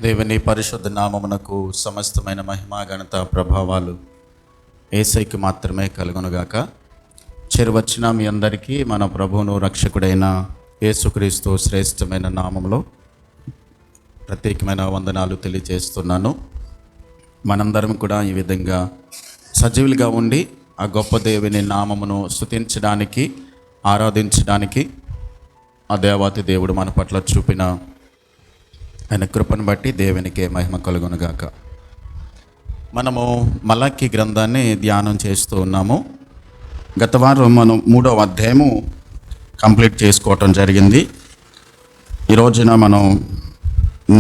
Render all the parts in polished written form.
దేవుని పరిశుద్ధ నామమునకు సమస్తమైన మహిమ ఘనత ప్రభావాలు యేసయ్యకి మాత్రమే కలుగునుగాక. చేరువచ్చిన మీ అందరికీ మన ప్రభువును రక్షకుడైన యేసుక్రీస్తు శ్రేష్టమైన నామంలో ప్రత్యేకమైన వందనాలు తెలియజేస్తున్నాను. మనందరం కూడా ఈ విధంగా సజీవులుగా ఉండి ఆ గొప్ప దేవుని నామమును స్తుతించడానికి, ఆరాధించడానికి ఆ దేవాతి దేవుడు మన పట్ల చూపిన ఆయన కృపను బట్టి దేవునికి మహిమ కలుగునుగాక. మనము మలాకీ గ్రంథాన్ని ధ్యానం చేస్తూ ఉన్నాము. గత వారం మనం 3వ అధ్యాయము కంప్లీట్ చేసుకోవటం జరిగింది. ఈ రోజున మనం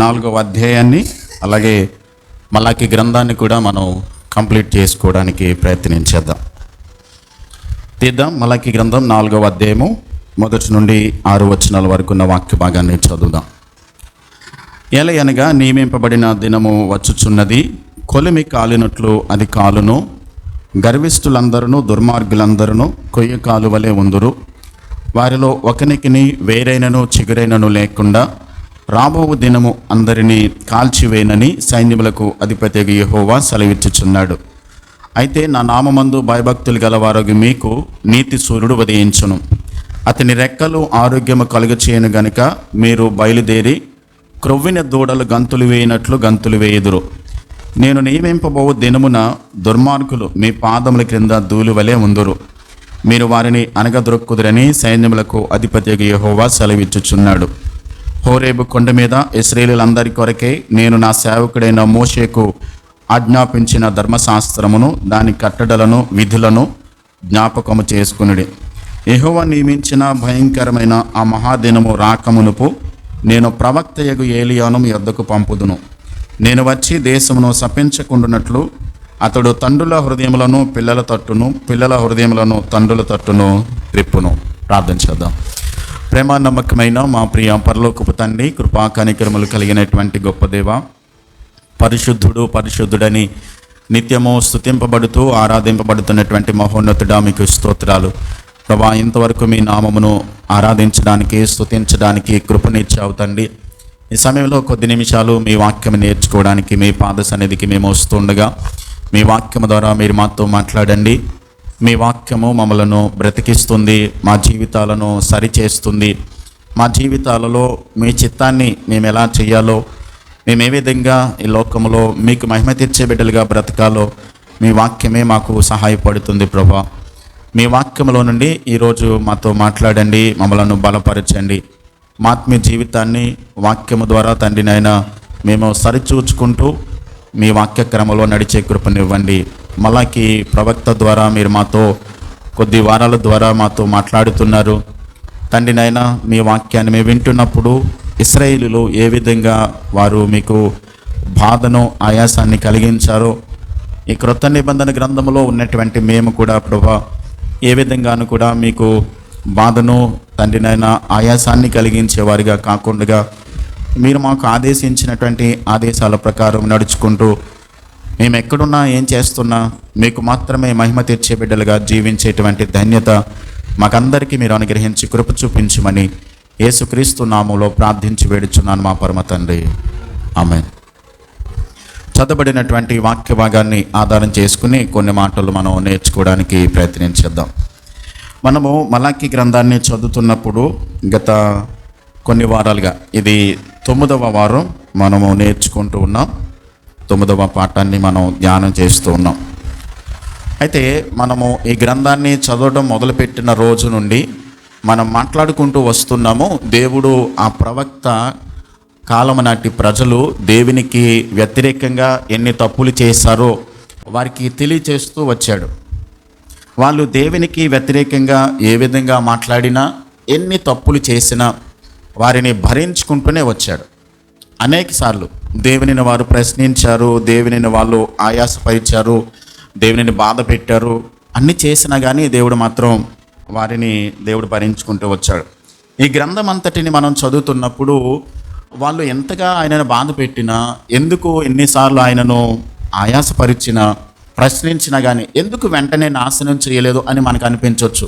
4వ అధ్యాయాన్ని అలాగే మలాకీ గ్రంథాన్ని కూడా మనం కంప్లీట్ చేసుకోవడానికి ప్రయత్నించేద్దాం. తీద్దాం. మలాకీ గ్రంథం 4వ అధ్యాయము 1 నుండి 6 వచనాల వరకు ఉన్న వాక్య భాగాన్ని చదువుదాం. ఏలయనగా నియమింపబడిన దినము వచ్చుచున్నది, కొలిమి కాలినట్లు అది కాలును. గర్విష్ఠులందరూ దుర్మార్గులందరూ కొయ్య కాలు వలె ఉందురు. వారిలో ఒకనికిని వేరైనను చిగురైనను లేకుండా రాబో దినము అందరినీ కాల్చివేయనని సైన్యములకు అధిపతిగా యెహోవా సెలవిచ్చుచున్నాడు. అయితే నా నామమందు భయభక్తులు గలవారగు మీకు నీతి సూర్యుడు ఉదయించును. అతని రెక్కలు ఆరోగ్యము కలుగచేయను గనుక మీరు బయలుదేరి క్రొవ్విన దూడలు గంతులు వేయినట్లు గంతులు వేయుదురు. నేను నియమింపబో దినమున దుర్మార్గులు మీ పాదముల క్రింద ధూళి వలె ఉందురు. మీరు వారిని అనగదొరుక్కుదురని సైన్యములకు అధిపతిగా యెహోవా సెలవిచ్చుచున్నాడు. హోరేబు కొండ మీద ఇశ్రాయేలీయులందరి కొరకై నేను నా సేవకుడైన మోషేకు ఆజ్ఞాపించిన ధర్మశాస్త్రమును దాని కట్టడలను విధులను జ్ఞాపకము చేసుకునుడి. యెహోవా నియమించిన భయంకరమైన ఆ మహాదినము రాకమునుపు నేను ప్రవక్తయగు ఏలియాను మీ యొద్దకు పంపుదును. నేను వచ్చి దేశమును శపించకుండునట్లు అతడు తండ్రుల హృదయములను పిల్లల తట్టును, పిల్లల హృదయములను తండ్రుల తట్టును త్రిప్పును. ప్రార్థన చేద్దాం. ప్రేమ నమ్మకమైన మా ప్రియ పరలోకపు తండ్రి, కృపా కనికరములు కలిగినటువంటి గొప్ప దేవ, పరిశుద్ధుడు పరిశుద్ధుడని నిత్యము స్తుతింపబడుతూ ఆరాధింపబడుతున్నటువంటి మహోన్నతుడా మీకు స్తోత్రాలు ప్రభా. ఇంతవరకు మీ నామమును ఆరాధించడానికి, స్తుతించడానికి కృపనిచ్చావు తండ్రి. ఈ సమయంలో కొద్ది నిమిషాలు మీ వాక్యం నేర్చుకోవడానికి మీ పాద సన్నిధికి మేము వస్తుండగా మీ వాక్యము ద్వారా మీరు మాతో మాట్లాడండి. మీ వాక్యము మమ్మలను బ్రతికిస్తుంది, మా జీవితాలను సరిచేస్తుంది. మా జీవితాలలో మీ చిత్తాన్ని మేము ఎలా చేయాలో, మేము ఏ విధంగా ఈ లోకంలో మీకు మహిమ తెచ్చే బిడ్డలుగా బ్రతకాలో మీ వాక్యమే మాకు సహాయపడుతుంది ప్రభా. మీ వాక్యంలో నుండి ఈరోజు మాతో మాట్లాడండి, మమ్మలను బలపరచండి. మా ఆత్మీయ జీవితాన్ని వాక్యము ద్వారా తండ్రినైనా మేము సరిచూచుకుంటూ మీ వాక్యక్రమంలో నడిచే కృపనివ్వండి. మలాకీ ప్రవక్త ద్వారా మీరు మాతో కొద్ది వారాల ద్వారా మాతో మాట్లాడుతున్నారు తండ్రినైనా. మీ వాక్యాన్ని మేము వింటున్నప్పుడు ఇశ్రాయేలీయులు ఏ విధంగా వారు మీకు బాధను ఆయాసాన్ని కలిగించారో, ఈ క్రొత్త నిబంధన గ్రంథంలో ఉన్నటువంటి మేము కూడా ప్రభా ఏ విధంగాను కూడా మీకు బాధను తండ్రినైనా ఆయాసాన్ని కలిగించేవారిగా కాకుండా మీరు మాకు ఆదేశించినటువంటి ఆదేశాల ప్రకారం నడుచుకుంటూ మేము ఎక్కడున్నా ఏం చేస్తున్నా మీకు మాత్రమే మహిమ తెచ్చే బిడ్డలుగా జీవించేటువంటి ధన్యత మాకందరికీ మీరు అనుగ్రహించి కృప చూపించమని యేసుక్రీస్తు నామములో ప్రార్థించి వేడుచున్నాను మా పరమ తండ్రి, ఆమేన్. చదవబడినటువంటి వాక్య భాగాన్ని ఆధారం చేసుకుని కొన్ని మాటలు మనం నేర్చుకోవడానికి ప్రయత్నించేద్దాం. మనము మలాకీ గ్రంథాన్ని చదువుతున్నప్పుడు గత కొన్ని వారాలుగా ఇది 9వ వారం మనము నేర్చుకుంటూ ఉన్నాం. 9వ పాఠాన్ని మనం ధ్యానం చేస్తూ ఉన్నాం. అయితే మనము ఈ గ్రంథాన్ని చదవడం మొదలుపెట్టిన రోజు నుండి మనం మాట్లాడుకుంటూ వస్తున్నాము. దేవుడు ఆ ప్రవక్త కాలం నాటి ప్రజలు దేవునికి వ్యతిరేకంగా ఎన్ని తప్పులు చేశారో వారికి తెలియచేస్తూ వచ్చాడు. వాళ్ళు దేవునికి వ్యతిరేకంగా ఏ విధంగా మాట్లాడినా, ఎన్ని తప్పులు చేసినా వారిని భరించుకుంటూనే వచ్చాడు. అనేక సార్లు దేవునిని వారు ప్రశ్నించారు, దేవునిని వాళ్ళు ఆయాసపరిచారు, దేవునిని బాధ పెట్టారు. అన్ని చేసినా కానీ దేవుడు మాత్రం వారిని భరించుకుంటూ వచ్చాడు. ఈ గ్రంథం అంతటిని మనం చదువుతున్నప్పుడు వాళ్ళు ఎంతగా ఆయనను బాధ పెట్టినా, ఎందుకు ఎన్నిసార్లు ఆయనను ఆయాసపరిచినా, ప్రశ్నించినా కానీ ఎందుకు వెంటనే నాశనం చేయలేదు అని మనకు అనిపించవచ్చు.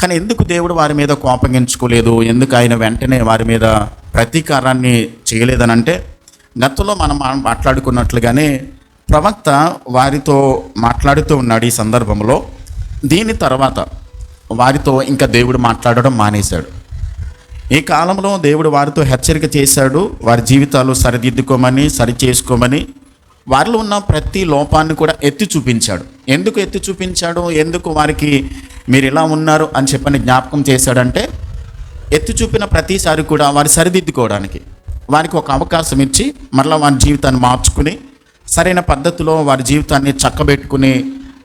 కానీ ఎందుకు దేవుడు వారి మీద కోపగించుకోలేదు, ఎందుకు ఆయన వెంటనే వారి మీద ప్రతీకారాన్ని చేయలేదనంటే గతంలో మనం మాట్లాడుకున్నట్లుగానే ప్రవక్త వారితో మాట్లాడుతూ ఉన్నాడు ఈ సందర్భంలో. దీని తర్వాత వారితో ఇంకా దేవుడు మాట్లాడడం మానేశాడు. ఈ కాలంలో దేవుడు వారితో హెచ్చరిక చేశాడు, వారి జీవితాలు సరిదిద్దుకోమని, సరి చేసుకోమని. వారిలో ఉన్న ప్రతి లోపాన్ని కూడా ఎత్తి చూపించాడు. ఎందుకు ఎత్తి చూపించాడు, ఎందుకు వారికి మీరు ఇలా ఉన్నారు అని చెప్పని జ్ఞాపకం చేశాడంటే, ఎత్తి చూపిన ప్రతిసారి కూడా వారు సరిదిద్దుకోవడానికి, వారికి ఒక అవకాశం ఇచ్చి మరలా వారి జీవితాన్ని మార్చుకుని సరైన పద్ధతిలో వారి జీవితాన్ని చక్కబెట్టుకుని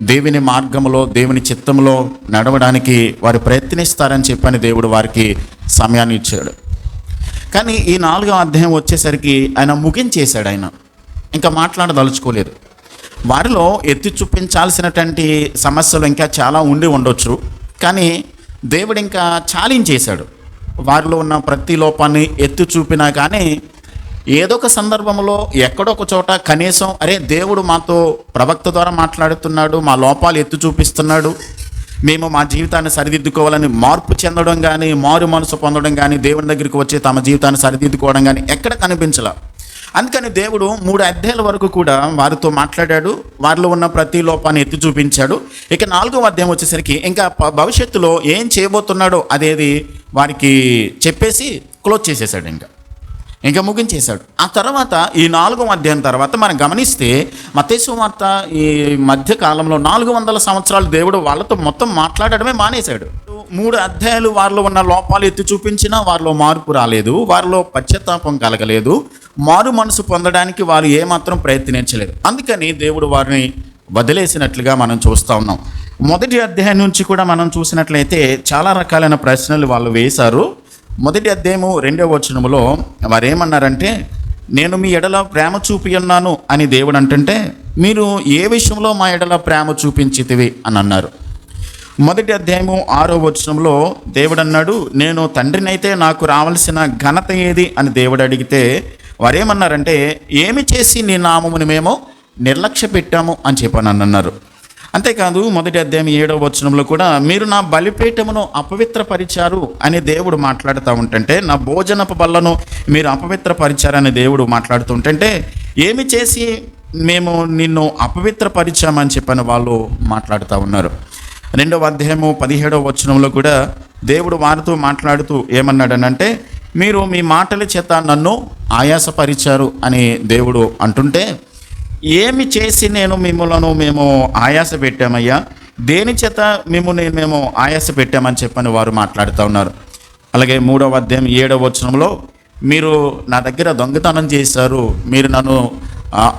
దేవుని మార్గంలో, దేవుని చిత్తంలో నడవడానికి వారు ప్రయత్నిస్తారని చెప్పని దేవుడు వారికి సమయాన్ని ఇచ్చాడు. కానీ ఈ 4వ అధ్యాయం వచ్చేసరికి ఆయన ముగించేశాడు. ఆయన ఇంకా మాట్లాడదలుచుకోలేదు. వారిలో ఎత్తి చూపించాల్సినటువంటి సమస్యలు ఇంకా చాలా ఉండి ఉండొచ్చు, కానీ దేవుడు ఇంకా చాలించేశాడు. వారిలో ఉన్న ప్రతి లోపాన్ని ఎత్తి చూపినా కానీ ఏదో ఒక సందర్భంలో ఎక్కడొక చోట కనీసం అరే దేవుడు మాతో ప్రవక్త ద్వారా మాట్లాడుతున్నాడు, మా లోపాలు ఎత్తి చూపిస్తున్నాడు, మేము మా జీవితాన్ని సరిదిద్దుకోవాలని మార్పు చెందడం కానీ, మారు మనసు పొందడం కానీ, దేవుని దగ్గరికి వచ్చి తమ జీవితాన్ని సరిదిద్దుకోవడం కానీ ఎక్కడ కనిపించలా. అందుకని దేవుడు 3 అధ్యాయాల వరకు కూడా వారితో మాట్లాడాడు, వారిలో ఉన్న ప్రతి లోపాన్ని ఎత్తి చూపించాడు. ఇక 4వ అధ్యాయం వచ్చేసరికి ఇంకా భవిష్యత్తులో ఏం చేయబోతున్నాడో అదేది వారికి చెప్పేసి క్లోజ్ చేసేసాడు, ఇంకా ముగించేశాడు. ఆ తర్వాత ఈ 4వ అధ్యాయం తర్వాత మనం గమనిస్తే మత్తయి సువార్త ఈ మధ్య కాలంలో 400 సంవత్సరాలు దేవుడు వాళ్ళతో మొత్తం మాట్లాడడమే మానేశాడు. 3 అధ్యాయాలు వారిలో ఉన్న లోపాలు ఎత్తి చూపించినా వారిలో మార్పు రాలేదు, వారిలో పశ్చాత్తాపం కలగలేదు, మారు మనసు పొందడానికి వారు ఏమాత్రం ప్రయత్నించలేదు. అందుకని దేవుడు వారిని వదిలేసినట్లుగా మనం చూస్తూ ఉన్నాం. మొదటి అధ్యాయం నుంచి కూడా మనం చూసినట్లయితే చాలా రకాలైన ప్రశ్నలు వాళ్ళు వేశారు. మొదటి అధ్యాయము 2వ వచనములో వారు ఏమన్నారంటే, నేను మీ ఎడల ప్రేమ చూపి ఉన్నాను అని దేవుడు అంటుంటే, మీరు ఏ విషయంలో మా ఎడల ప్రేమ చూపించితివి అని అన్నారు. మొదటి అధ్యాయము 6వ వచనంలో దేవుడు అన్నాడు, నేను తండ్రినైతే నాకు రావాల్సిన ఘనత ఏది అని దేవుడు అడిగితే వారేమన్నారంటే, ఏమి చేసి నీ నామమును మేము నిర్లక్ష్య పెట్టాము అని చెప్పని అన్నారు. అంతేకాదు మొదటి అధ్యాయం 7వ వచనంలో కూడా మీరు నా బలిపీఠమును అపవిత్రపరిచారు అని దేవుడు మాట్లాడుతూ ఉంటుంటే, నా భోజనపు బల్లను మీరు అపవిత్రపరిచారని దేవుడు మాట్లాడుతూ ఉంటుంటే, ఏమి చేసి మేము నిన్ను అపవిత్రపరిచామని చెప్పని వాళ్ళు మాట్లాడుతూ ఉన్నారు. 2వ అధ్యాయము 17వ వచనంలో కూడా దేవుడు వారితో మాట్లాడుతూ ఏమన్నాడనంటే, మీరు మీ మాటల చేత నన్ను ఆయాసపరిచారు అని దేవుడు అంటుంటే, ఏమి చేసి మేము ఆయాస పెట్టామయ్యా, దేని చేత మేము ఆయాస పెట్టామని చెప్పని వారు మాట్లాడుతూ ఉన్నారు. అలాగే 3వ అధ్యాయం 7వ వచనంలో మీరు నా దగ్గర దొంగతనం చేశారు, మీరు నన్ను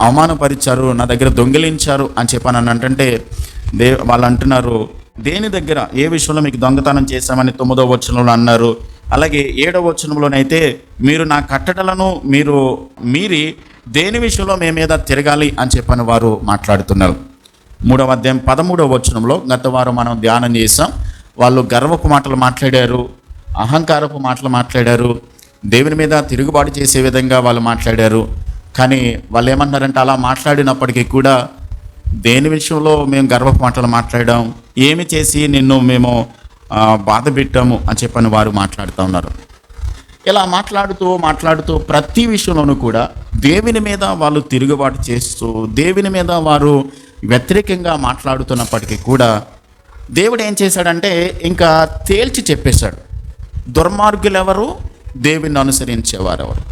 అవమానపరిచారు, నా దగ్గర దొంగిలించారు అని చెప్పని అంటే వాళ్ళు అంటున్నారు, దేని దగ్గర ఏ విషయంలో మీకు దొంగతనం చేశామని 9వ వచనంలో అన్నారు. అలాగే 7వ వచనంలోనైతే మీరు నా కట్టడలను మీరు మీరి దేని విషయంలో మీ మీద తిరగాలి అని చెప్పని వారు మాట్లాడుతున్నారు. 3వ అధ్యాయం 13వ వచనంలో గత వారం మనం ధ్యానం చేసాం. వాళ్ళు గర్వపు మాటలు మాట్లాడారు, అహంకారపు మాటలు మాట్లాడారు, దేవుని మీద తిరుగుబాటు చేసే విధంగా వాళ్ళు మాట్లాడారు. కానీ వాళ్ళు ఏమన్నారంటే, అలా మాట్లాడినప్పటికీ కూడా దేని విషయంలో మేము గర్వపు మాటలు మాట్లాడాం, ఏమి చేసి నిన్ను మేము బాధ పెట్టాము అని చెప్పని వారు మాట్లాడుతూ ఉన్నారు. ఇలా మాట్లాడుతూ ప్రతి విషయంలోనూ కూడా దేవుని మీద వాళ్ళు తిరుగుబాటు చేస్తూ, దేవుని మీద వారు వ్యతిరేకంగా మాట్లాడుతున్నప్పటికీ కూడా దేవుడు ఏం చేశాడంటే ఇంకా తేల్చి చెప్పేశాడు. దుర్మార్గులు ఎవరు, దేవుని అనుసరించేవారు ఎవరు,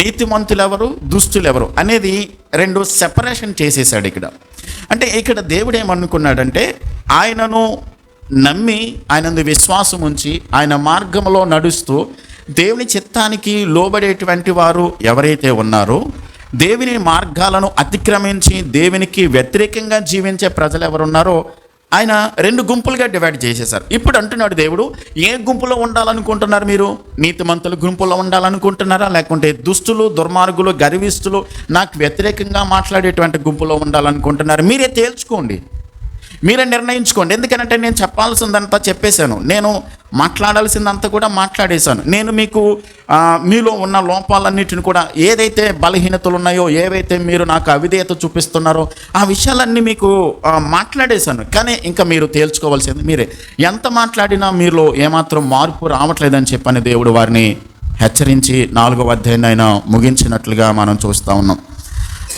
నీతిమంతులు ఎవరు, దుష్టులు ఎవరు అనేది 2 సెపరేషన్ చేసేసాడు ఇక్కడ. అంటే ఇక్కడ దేవుడు ఏమనుకున్నాడంటే, ఆయనను నమ్మి ఆయనందు విశ్వాసం ఉంచి ఆయన మార్గంలో నడుస్తూ దేవుని చిత్తానికి లోబడేటువంటి వారు ఎవరైతే ఉన్నారో, దేవుని మార్గాలను అతిక్రమించి దేవునికి వ్యతిరేకంగా జీవించే ప్రజలు ఎవరున్నారో ఆయన 2 గుంపులుగా డివైడ్ చేసేశారు. ఇప్పుడు అంటున్నాడు దేవుడు, ఏ గుంపులో ఉండాలనుకుంటున్నారు మీరు? నీతిమంతుల గుంపులో ఉండాలనుకుంటున్నారా, లేకుంటే దుష్టులు, దుర్మార్గులు, గర్విస్తులు, నాకు వ్యతిరేకంగా మాట్లాడేటువంటి గుంపులో ఉండాలనుకుంటున్నారు? మీరే తేల్చుకోండి, మీరే నిర్ణయించుకోండి. ఎందుకంటే నేను చెప్పాల్సిందంతా చెప్పేశాను, నేను మాట్లాడాల్సిందంతా కూడా మాట్లాడేశాను. నేను మీకు మీలో ఉన్న లోపాలన్నిటిని కూడా, ఏదైతే బలహీనతలు ఉన్నాయో, ఏవైతే మీరు నాకు అవిధేయత చూపిస్తున్నారో ఆ విషయాలన్నీ మీకు మాట్లాడేశాను. కానీ ఇంకా మీరు తేల్చుకోవాల్సింది మీరే. ఎంత మాట్లాడినా మీలో ఏమాత్రం మార్పు రావట్లేదని చెప్పని దేవుడు వారిని హెచ్చరించి 4వ అధ్యాయాన్ని ఆయన ముగించినట్లుగా మనం చూస్తూ ఉన్నాం.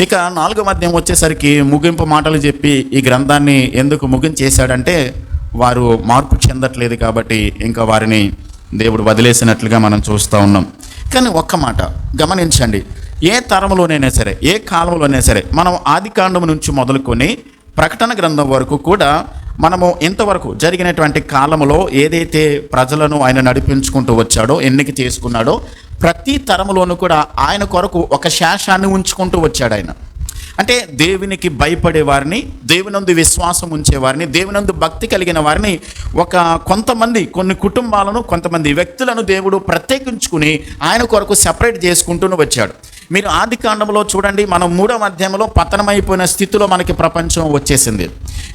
ఇక 4వ అధ్యాయం వచ్చేసరికి ముగింపు మాటలు చెప్పి ఈ గ్రంథాన్ని ఎందుకు ముగించేశాడంటే వారు మార్పు చెందట్లేదు కాబట్టి ఇంకా వారిని దేవుడు వదిలేసినట్లుగా మనం చూస్తూ ఉన్నాం. కానీ ఒక్క మాట గమనించండి, ఏ తరంలోనైనా సరే, ఏ కాలంలోనైనా సరే, మనం ఆదికాండం నుంచి మొదలుకొని ప్రకటన గ్రంథం వరకు కూడా మనము ఇంతవరకు జరిగినటువంటి కాలంలో ఏదైతే ప్రజలను ఆయన నడిపించుకుంటూ వచ్చాడో, ఎన్నిక చేసుకున్నాడో, ప్రతి తరంలోనూ కూడా ఆయన కొరకు ఒక శేషాన్ని ఉంచుకుంటూ వచ్చాడు ఆయన. అంటే దేవునికి భయపడే వారిని, దేవునందు విశ్వాసం ఉంచేవారిని, దేవునందు భక్తి కలిగిన వారిని, కొన్ని కుటుంబాలను, కొంతమంది వ్యక్తులను దేవుడు ప్రత్యేకించుకుని ఆయన కొరకు సెపరేట్ చేసుకుంటూ వచ్చాడు. మీరు ఆది కాండంలో చూడండి, మనం 3వ అధ్యాయంలో పతనమైపోయిన స్థితిలో మనకి ప్రపంచం వచ్చేసింది.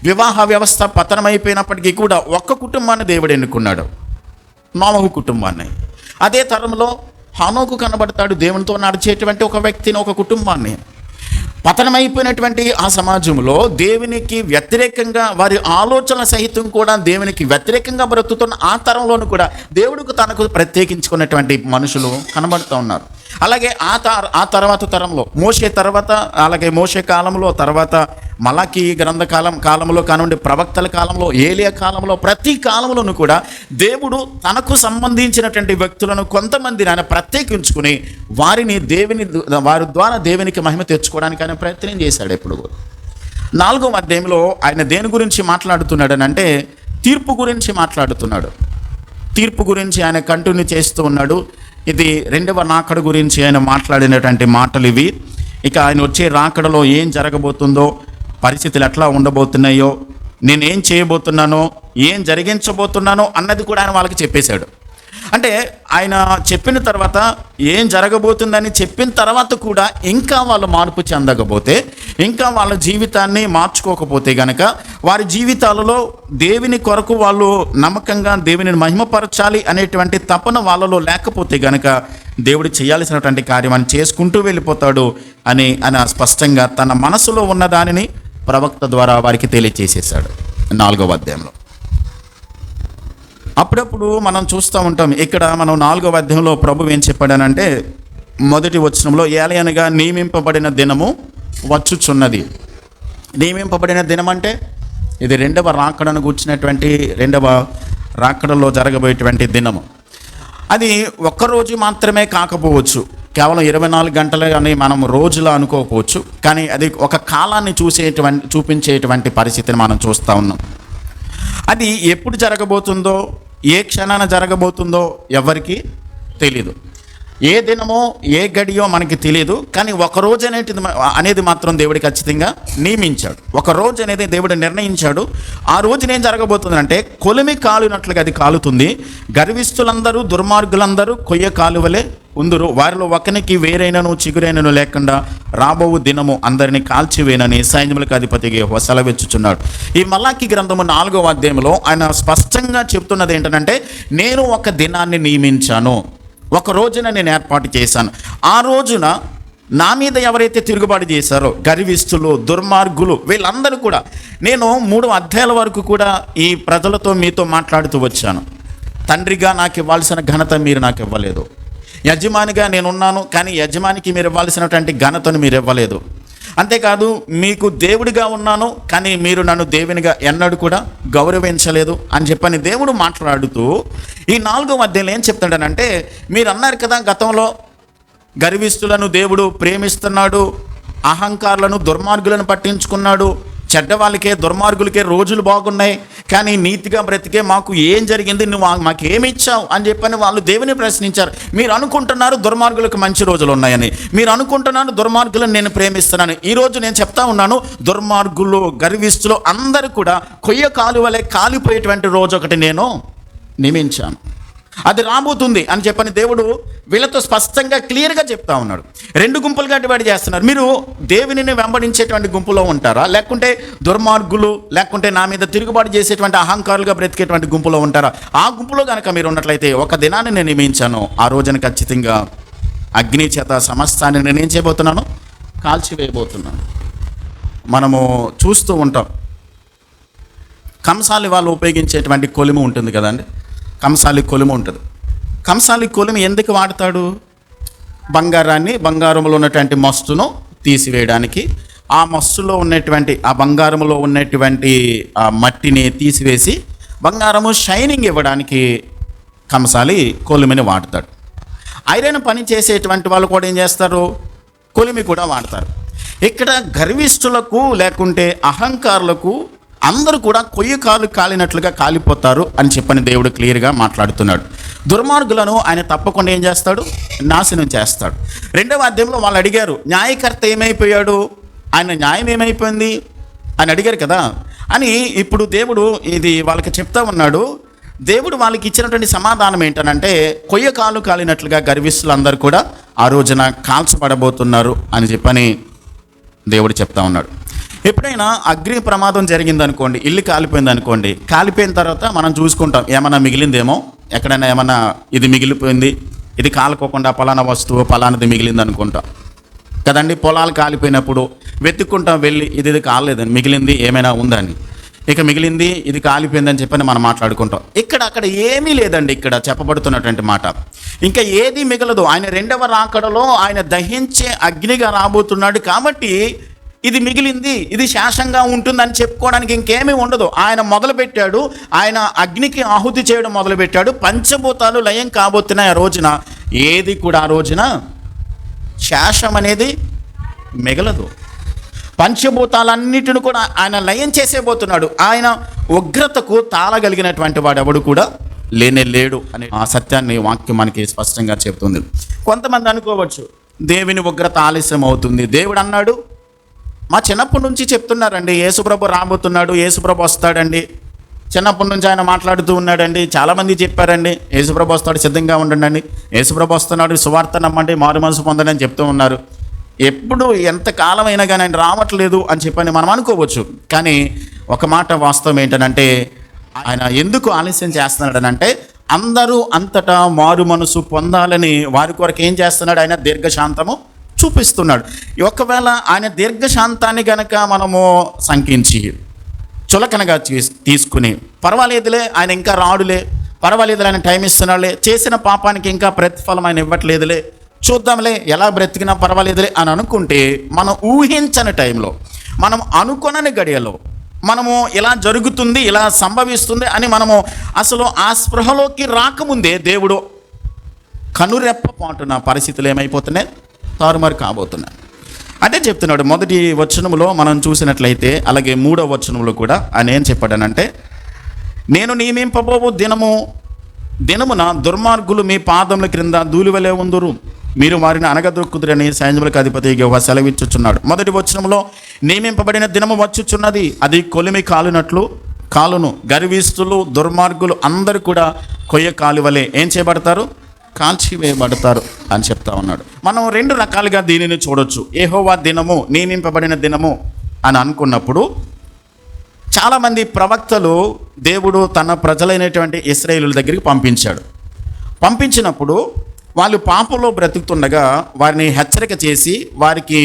వివాహ వ్యవస్థ పతనమైపోయినప్పటికీ కూడా ఒక్క కుటుంబాన్ని దేవుడు ఎన్నుకున్నాడు, నోవహు కుటుంబాన్ని. అదే తరంలో హనోకు కనబడతాడు, దేవునితో నడిచేటువంటి ఒక వ్యక్తిని, ఒక కుటుంబాన్ని. పతనమైపోయినటువంటి ఆ సమాజంలో దేవునికి వ్యతిరేకంగా, వారి ఆలోచనల సహితం కూడా దేవునికి వ్యతిరేకంగా బ్రతుకుతున్న ఆ తరంలోనూ కూడా దేవుడికి తనకు ప్రత్యేకించుకున్నటువంటి మనుషులు కనబడుతూ ఉన్నారు. అలాగే ఆ తర్వాత తరంలో మోషే తర్వాత, అలాగే మోషే కాలంలో, తర్వాత మలాకీ కాలంలో కానివ్వండి, ప్రవక్తల కాలంలో, ఏలియా కాలంలో, ప్రతి కాలంలోనూ కూడా దేవుడు తనకు సంబంధించినటువంటి వ్యక్తులను కొంతమందిని ఆయన ప్రత్యేకించుకుని వారి ద్వారా దేవునికి మహిమ తెచ్చుకోవడానికి ఆయన ప్రయత్నం చేశాడు. ఎప్పుడు 4వ అధ్యాయంలో ఆయన దేని గురించి మాట్లాడుతున్నాడు అంటే తీర్పు గురించి మాట్లాడుతున్నాడు. తీర్పు గురించి ఆయన కంటిన్యూ చేస్తూ ఉన్నాడు. ఇది 2వ రాకడ గురించి ఆయన మాట్లాడినటువంటి మాటలు ఇవి. ఇక ఆయన వచ్చే రాకడలో ఏం జరగబోతుందో, పరిస్థితులు ఎట్లా ఉండబోతున్నాయో, నేనేం చేయబోతున్నానో, ఏం జరిగించబోతున్నానో అన్నది కూడా ఆయన వాళ్ళకి చెప్పేశాడు. అంటే ఆయన చెప్పిన తర్వాత, ఏం జరగబోతుందని చెప్పిన తర్వాత కూడా ఇంకా వాళ్ళు మార్పు చెందకపోతే, ఇంకా వాళ్ళ జీవితాన్ని మార్చుకోకపోతే గనక, వారి జీవితాలలో దేవుని కొరకు వాళ్ళు నమ్మకంగా దేవుని మహిమపరచాలి అనేటువంటి తపన వాళ్ళలో లేకపోతే గనక దేవుడు చేయాల్సినటువంటి కార్యం అని చేసుకుంటూ వెళ్ళిపోతాడు అని ఆయన స్పష్టంగా తన మనసులో ఉన్న దానిని ప్రవక్త ద్వారా వారికి తెలియచేసేసాడు 4వ అధ్యాయంలో. అప్పుడప్పుడు మనం చూస్తూ ఉంటాం, ఇక్కడ మనం 4వ అధ్యాయంలో ప్రభువు ఏం చెప్పాడనంటే, మొదటి వచనంలో ఏలయనగా నియమింపబడిన దినము వచ్చుచున్నది. నియమింపబడిన దినం అంటే ఇది 2వ రాకడను కూర్చున్నటువంటి 2వ రాకడలో జరగబోయేటువంటి దినము. అది ఒక్కరోజు మాత్రమే కాకపోవచ్చు, కేవలం 24 గంటలే అని మనం రోజులా అనుకోకపోవచ్చు, కానీ అది ఒక కాలాన్ని చూపించేటువంటి పరిస్థితిని మనం చూస్తూ ఉన్నాం. అది ఎప్పుడు జరగబోతుందో, ఏ క్షణాన జరగబోతుందో ఎవరికి తెలీదు. ఏ దినమో ఏ గడియో మనకి తెలియదు. కానీ ఒక రోజు అనేది మాత్రం దేవుడు ఖచ్చితంగా నియమించాడు. ఒక రోజు అనేది దేవుడు నిర్ణయించాడు. ఆ రోజున ఏం జరగబోతుందంటే, కొలిమి కాలునట్లుగా అది కాలుతుంది. గర్విష్ఠులందరూ, దుర్మార్గులందరూ కొయ్య కాలువలే ఉందురు. వారిలో ఒకనికి వేరైనను చిగురైనను లేకుండా రాబో దినము అందరినీ కాల్చివేనని సైన్యములకు అధిపతిగా యెహోవా సెలవిచ్చుచున్నాడు. ఈ మలాకీ గ్రంథము 4వ అధ్యాయంలో ఆయన స్పష్టంగా చెప్తున్నది ఏంటంటే, నేను ఒక దినాన్ని నియమించాను, ఒక రోజున నేను ఏర్పాటు చేశాను. ఆ రోజున నా మీద ఎవరైతే తిరుగుబాటు చేశారో, గర్విష్ఠులు, దుర్మార్గులు, వీళ్ళందరూ కూడా, నేను 3 అధ్యాయాల వరకు కూడా ఈ ప్రజలతో మీతో మాట్లాడుతూ వచ్చాను. తండ్రిగా నాకు ఇవ్వాల్సిన ఘనత మీరు నాకు ఇవ్వలేదు. యజమానిగా నేనున్నాను, కానీ యజమానికి మీరు ఇవ్వాల్సినటువంటి ఘనతను మీరు ఇవ్వలేదు. అంతేకాదు, మీకు దేవుడిగా ఉన్నాను, కానీ మీరు నన్ను దేవునిగా ఎన్నడూ కూడా గౌరవించలేదు అని చెప్పని దేవుడు మాట్లాడుతూ ఈ 4వ అధ్యాయంలో ఏం చెప్తాడనంటే, మీరు అన్నారు కదా గతంలో గర్విష్ఠులను దేవుడు ప్రేమిస్తున్నాడు, అహంకారులను, దుర్మార్గులను పట్టించుకున్నాడు, చెడ్డవాళ్ళకే, దుర్మార్గులకే రోజులు బాగున్నాయి, కానీ నీతిగా బ్రతికే మాకు ఏం జరిగింది, నువ్వు మాకేమి ఇచ్చావు అని చెప్పని వాళ్ళు దేవుని ప్రశ్నించారు. మీరు అనుకుంటున్నారు దుర్మార్గులకు మంచి రోజులు ఉన్నాయని, మీరు అనుకుంటున్నారు దుర్మార్గులను నేను ప్రేమిస్తున్నాను. ఈరోజు నేను చెప్తా ఉన్నాను, దుర్మార్గులు, గర్విష్ఠులు అందరూ కూడా కొయ్య కాలువలే కాలిపోయేటువంటి రోజు ఒకటి నేను నియమించాను, అది రాబోతుంది అని చెప్పని దేవుడు వీళ్ళతో స్పష్టంగా క్లియర్గా చెప్తా ఉన్నాడు. 2 గుంపులుగా డివైడ్ చేస్తున్నారు. మీరు దేవునిని వెంబడించేటువంటి గుంపులో ఉంటారా, లేకుంటే దుర్మార్గులు, లేకుంటే నా మీద తిరుగుబాటు చేసేటువంటి అహంకారులుగా బ్రతికేటువంటి గుంపులో ఉంటారా? ఆ గుంపులో కనుక మీరు ఉన్నట్లయితే ఒక దినాన్ని నేను నియమించాను, ఆ రోజున ఖచ్చితంగా అగ్ని చేత సమస్తాన్ని నేనేం చేయబోతున్నాను, కాల్చివేయబోతున్నాను. మనము చూస్తూ ఉంటాం, కంసాలి వాళ్ళు ఉపయోగించేటువంటి కొలిమి ఉంటుంది కదండి, కంసాలి కొలిమి ఉంటుంది. కంసాలి కొలిమి ఎందుకు వాడతాడు? బంగారాన్ని, బంగారంలో ఉన్నటువంటి మస్తును తీసివేయడానికి, ఆ మస్తులో ఉన్నటువంటి, ఆ బంగారంలో ఉన్నటువంటి ఆ మట్టిని తీసివేసి బంగారము షైనింగ్ ఇవ్వడానికి కంసాలి కొలిమిని వాడతాడు. ఐరన్ పని చేసేటువంటి వాళ్ళు కూడా ఏం చేస్తారు? కొలిమి కూడా వాడతారు. ఇక్కడ గర్విష్ఠులకు లేకుంటే అహంకారులకు అందరూ కూడా కొయ్య కాలు కాలినట్లుగా కాలిపోతారు అని చెప్పని దేవుడు క్లియర్గా మాట్లాడుతున్నాడు. దుర్మార్గులను ఆయన తప్పకుండా ఏం చేస్తాడు? నాశనం చేస్తాడు. 2వ అధ్యాయంలో వాళ్ళు అడిగారు, న్యాయకర్త ఏమైపోయాడు, ఆయన న్యాయం ఏమైపోయింది అని అడిగారు కదా అని. ఇప్పుడు దేవుడు ఇది వాళ్ళకి చెప్తా ఉన్నాడు. దేవుడు వాళ్ళకి ఇచ్చినటువంటి సమాధానం ఏంటనంటే, కొయ్య కాలు కాలినట్లుగా గర్విష్ఠులందరూ కూడా ఆ రోజున కాల్చబడబోతున్నారు అని చెప్పని దేవుడు చెప్తా ఉన్నాడు. ఎప్పుడైనా అగ్ని ప్రమాదం జరిగిందనుకోండి, ఇల్లు కాలిపోయింది అనుకోండి, కాలిపోయిన తర్వాత మనం చూసుకుంటాం ఏమన్నా మిగిలిందేమో, ఎక్కడైనా ఏమన్నా ఇది మిగిలిపోయింది, ఇది కాలుకోకుండా పలానా వస్తువు పలానాది మిగిలింది అనుకుంటాం కదండి. పొలాలు కాలిపోయినప్పుడు వెతుక్కుంటాం వెళ్ళి, ఇది కాలేదని, మిగిలింది ఏమైనా ఉందని. ఇక మిగిలింది ఇది కాలిపోయిందని చెప్పని మనం మాట్లాడుకుంటాం. అక్కడ ఏమీ లేదండి. ఇక్కడ చెప్పబడుతున్నటువంటి మాట, ఇంకా ఏది మిగలదు. ఆయన 2వ రాకడలో ఆయన దహించే అగ్నిగా రాబోతున్నాడు కాబట్టి ఇది మిగిలింది, ఇది శాశ్వతంగా ఉంటుందని చెప్పుకోవడానికి ఇంకేమీ ఉండదు. ఆయన మొదలుపెట్టాడు, ఆయన అగ్నికి ఆహుతి చేయడం మొదలుపెట్టాడు. పంచభూతాలు లయం కాబోతున్నాయి ఆ రోజున. ఏది కూడా ఆ రోజున శాశ్వతం అనేది మిగలదు. పంచభూతాలన్నిటిని కూడా ఆయన లయం చేసేబోతున్నాడు. ఆయన ఉగ్రతకు తాళగలిగినటువంటి వాడు ఎవడు కూడా లేడు అనే ఆ సత్యాన్ని వాక్యం మనకి స్పష్టంగా చెప్తుంది. కొంతమంది అనుకోవచ్చు, దేవుని ఉగ్రత ఆలస్యం అవుతుంది. దేవుడు అన్నాడు, మా చిన్నప్పటి నుంచి చెప్తున్నారండి, యేసుప్రభు రాబోతున్నాడు, యేసుప్రభు వస్తాడండి, చిన్నప్పటి నుంచి ఆయన మాట్లాడుతూ ఉన్నాడండి, చాలామంది చెప్పారండి యేసుప్రభు వస్తాడు, సిద్ధంగా ఉండండి, యేసుప్రభు వస్తున్నాడు, సువార్త నమ్మండి, మారు మనసు పొందండి అని చెప్తూ ఉన్నారు. ఎప్పుడు ఎంతకాలం అయినా కానీ ఆయన రావట్లేదు అని చెప్పని మనం అనుకోవచ్చు. కానీ ఒక మాట వాస్తవం ఏంటనంటే, ఆయన ఎందుకు ఆలస్యం చేస్తున్నాడనంటే, అందరూ అంతటా మారు మనసు పొందాలని వారి కొరకు ఏం చేస్తున్నాడు? ఆయన దీర్ఘశాంతము చూపిస్తున్నాడు. ఒకవేళ ఆయన దీర్ఘశాంతాన్ని గనక మనము శంకించి చులకనగా తీసుకుని, పర్వాలేదులే ఆయన ఇంకా రాడులే, పర్వాలేదులే ఆయన టైం ఇస్తున్నాడులే, చేసిన పాపానికి ఇంకా ప్రతిఫలం ఆయన ఇవ్వట్లేదులే, చూద్దాంలే ఎలా బ్రతికినా పర్వాలేదులే అని అనుకుంటే, మనం ఊహించని టైంలో, మనం అనుకొనని గడియలో, మనము ఇలా జరుగుతుంది, ఇలా సంభవిస్తుంది అని మనము అసలు ఆ స్పృహలోకి రాకముందే దేవుడు కనురెప్ప పాటున పరిస్థితులు ఏమైపోతున్నాయి? తారుమారు కాబోతున్నాయి. అదే చెప్తున్నాడు. మొదటి వచనములో మనం చూసినట్లయితే, అలాగే 3వ వచనంలో కూడా ఆయన ఏం చెప్పాడనంటే, నేను నియమింపబోవు దినమున దుర్మార్గులు మీ పాదముల క్రింద ధూళివలే ఉందురు, మీరు వారిని అనగదొక్కుదురని సైన్యములకు అధిపతి యెహోవా సెలవిచ్చుచున్నాడు. మొదటి వచనంలో నియమింపబడిన దినము వచ్చుచున్నది, అది కొలిమి కాలును. గర్విష్ఠులు, దుర్మార్గులు అందరూ కూడా కొయ్య కాలువలే ఏం చేయబడతారు? కాల్చివేయబడతారు అని చెప్తా ఉన్నాడు. మనం 2 రకాలుగా దీనిని చూడొచ్చు. యెహోవా దినము, నియమింపబడిన దినము అని అనుకున్నప్పుడు, చాలామంది ప్రవక్తలు దేవుడు తన ప్రజలైనటువంటి ఇశ్రాయేలుల దగ్గరికి పంపించినప్పుడు వాళ్ళు పాపంలో బ్రతుకుతుండగా వారిని హెచ్చరిక చేసి, వారికి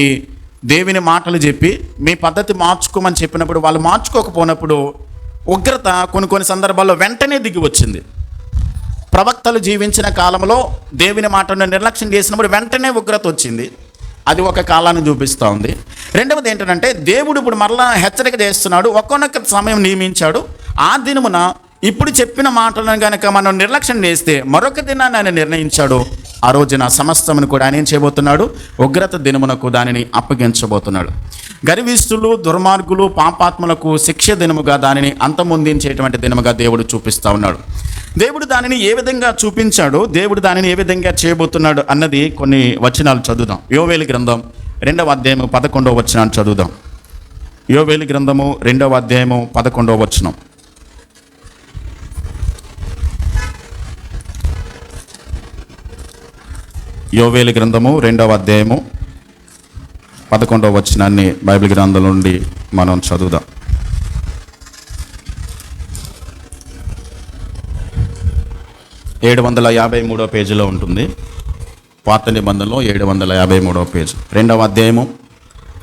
దేవుని మాటలు చెప్పి మీ పద్ధతి మార్చుకోమని చెప్పినప్పుడు వాళ్ళు మార్చుకోకపోయినప్పుడు ఉగ్రత కొన్ని సందర్భాల్లో వెంటనే దిగి వచ్చింది. ప్రవక్తలు జీవించిన కాలంలో దేవుని మాటను నిర్లక్ష్యం చేసినప్పుడు వెంటనే ఉగ్రత వచ్చింది. అది ఒక కాలాన్ని చూపిస్తూ ఉంది. రెండవది ఏంటంటే, దేవుడు ఇప్పుడు మరలా హెచ్చరిక చేస్తున్నాడు. ఒక్కొక్క సమయం నియమించాడు. ఆ దినమున ఇప్పుడు చెప్పిన మాటలను కనుక మనం నిర్లక్ష్యం చేస్తే మరొక దినాన్ని ఆయన నిర్ణయించాడు. ఆ రోజున సమస్తమును కూడా ఆయన ఏం చేయబోతున్నాడు? ఉగ్రత దినమునకు దానిని అప్పగించబోతున్నాడు. గర్విష్ఠులు, దుర్మార్గులు, పాపాత్ములకు శిక్ష దినముగా దానిని అంతమొందించేటువంటి దినముగా దేవుడు చూపిస్తూ ఉన్నాడు. దేవుడు దానిని ఏ విధంగా చూపించాడు, దేవుడు దానిని ఏ విధంగా చేయబోతున్నాడు అన్నది కొన్ని వచనాలు చదువుదాం. యోవేలు గ్రంథం 2వ అధ్యాయము 11వ వచనాన్ని చదువుదాం. యోవేలు గ్రంథము 2వ అధ్యాయము 11వ వచనం. యోవేలు గ్రంథము 2వ అధ్యాయము 11వ వచనాన్ని బైబిల్ గ్రంథం నుండి మనం చదువుదాం. ఏడు 753వ పేజీలో ఉంటుంది. పాత నిబంధనలో 753వ పేజీ, 2వ అధ్యాయము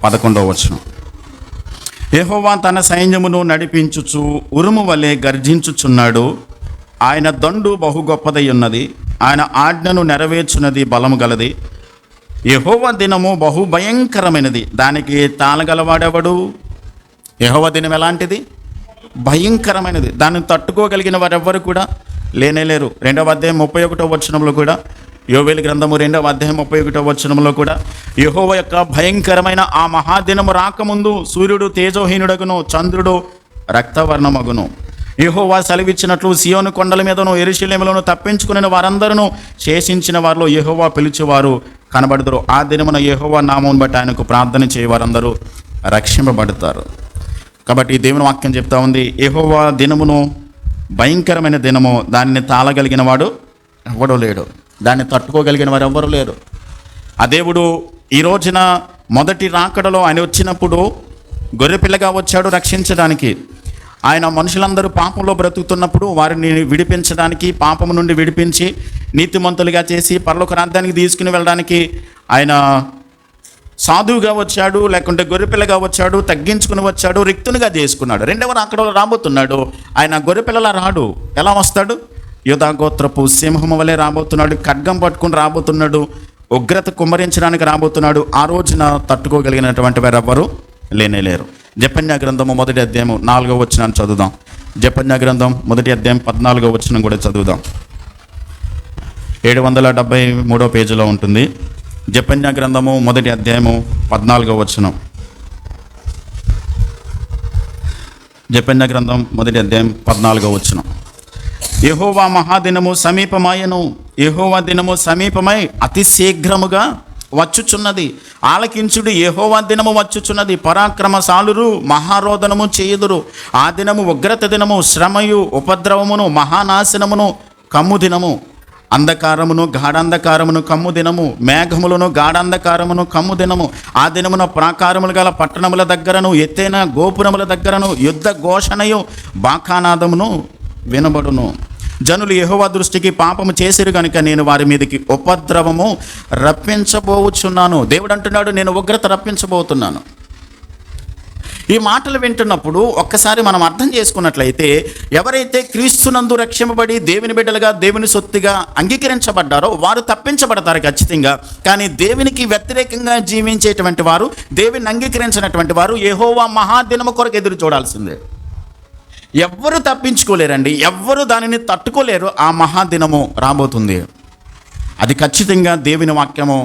11వ వచనం. యెహోవా తన సైన్యమును నడిపించుచు ఉరుము వలె గర్జించుచున్నాడు. ఆయన దండు బహు గొప్పదై ఉన్నది. ఆయన ఆజ్ఞను నెరవేర్చున్నది బలము గలది. యెహోవా దినము బహుభయంకరమైనది, దానికి తాళగలవాడెవడు? యెహోవా దినం ఎలాంటిది? భయంకరమైనది. దాన్ని తట్టుకోగలిగిన వారెవ్వరు కూడా లేనేలేరు. 2వ అధ్యాయం 31వ వచనంలో కూడా, యోవేలు గ్రంథము 2వ అధ్యాయం 31వ వచనంలో కూడా, యెహోవా యొక్క భయంకరమైన ఆ మహాదినము రాకముందు సూర్యుడు తేజోహీనుడగును, చంద్రుడు రక్తవర్ణమగును. యెహోవా సెలవిచ్చినట్లు సియోను కొండల మీదను యెరూషలేములోను తప్పించుకుని వారందరూ శేషించిన వారిలో యెహోవా పిలిచేవారు కనబడదురు. ఆ దినమున యెహోవా నామమును బట్టి ఆయనకు ప్రార్థన చేయవారందరూ రక్షింపబడతారు. కాబట్టి దేవుని వాక్యం చెప్తా ఉంది, యెహోవా దినమును భయంకరమైన దినము, దానిని తాళగలిగిన వాడు ఎవడో లేడు, దాన్ని తట్టుకోగలిగిన వారు ఎవ్వరూ లేరు. ఆ దేవుడు ఈ రోజున మొదటి రాకడలో ఆయన వచ్చినప్పుడు గొర్రెపిల్లగా వచ్చాడు రక్షించడానికి. ఆయన మనుషులందరూ పాపంలో బ్రతుకుతున్నప్పుడు వారిని విడిపించడానికి, పాపము నుండి విడిపించి నీతిమంతులుగా చేసి పరలోక రాజ్యానికి తీసుకుని వెళ్ళడానికి ఆయన సాధువుగా వచ్చాడు, లేకుంటే గొర్రెపిల్లగా వచ్చాడు, తగ్గించుకుని వచ్చాడు, రిక్తునిగా చేసుకున్నాడు. 2వ రాకడలో రాబోతున్నాడు. ఆయన గొర్రెపిల్లలా రాడు. ఎలా వస్తాడు? యూదాగోత్రపు సింహము వలె రాబోతున్నాడు, ఖడ్గం పట్టుకుని రాబోతున్నాడు, ఉగ్రత కుమ్మరించడానికి రాబోతున్నాడు. ఆ రోజున తట్టుకోగలిగినటువంటి వారెవ్వరూ లేనేలేరు. జెఫన్యా గ్రంథము 1వ అధ్యాయం 4వ వచనాన్ని చదువుదాం. జెఫన్యా గ్రంథం 1వ అధ్యాయం 14వ వచనం కూడా చదువుదాం. 773వ పేజీలో ఉంటుంది. జెఫన్యా గ్రంథము 1వ అధ్యాయము 14వ వచనం. జెఫన్యా గ్రంథం 1వ అధ్యాయం 14వ వచనం. యెహోవా మహాదినము సమీపమాయను, యెహోవా దినము సమీపమై అతి శీఘ్రముగా వచ్చుచున్నది. ఆలకించుడు, యెహోవా దినము వచ్చుచున్నది. పరాక్రమశాలురు మహారోదనము చేయుదురు. ఆ దినము ఉగ్రత దినము, శ్రమయు ఉపద్రవమును మహానాశనమును కమ్ము దినము. అంధకారమును గాఢాంధకారమును కమ్ము దినము, మేఘములను గాఢాంధకారమును కమ్ము దినము. ఆ దినమున ప్రాకారములు గల పట్టణముల దగ్గరను ఎత్తైన గోపురముల దగ్గరను యుద్ధ ఘోషణయు బాకానాదమును వినబడును. జనులు యెహోవా దృష్టికి పాపము చేసిరు కనుక నేను వారి మీదకి ఉపద్రవము రప్పించబోచున్నాను. దేవుడు అంటున్నాడు, నేను ఉగ్రత రప్పించబోతున్నాను. ఈ మాటలు వింటున్నప్పుడు ఒక్కసారి మనం అర్థం చేసుకున్నట్లయితే, ఎవరైతే క్రీస్తునందు రక్షింపబడి దేవుని బిడ్డలుగా, దేవుని సొత్తుగా అంగీకరించబడ్డారో వారు తప్పించబడతారు ఖచ్చితంగా. కానీ దేవునికి వ్యతిరేకంగా జీవించేటువంటి వారు, దేవుని అంగీకరించినటువంటి వారు యెహోవా మహాదినము కొరకు ఎదురు చూడాల్సిందే. ఎవ్వరు తప్పించుకోలేరండి, ఎవ్వరు దానిని తట్టుకోలేరు. ఆ మహాదినము రాబోతుంది. అది ఖచ్చితంగా దేవుని వాక్యము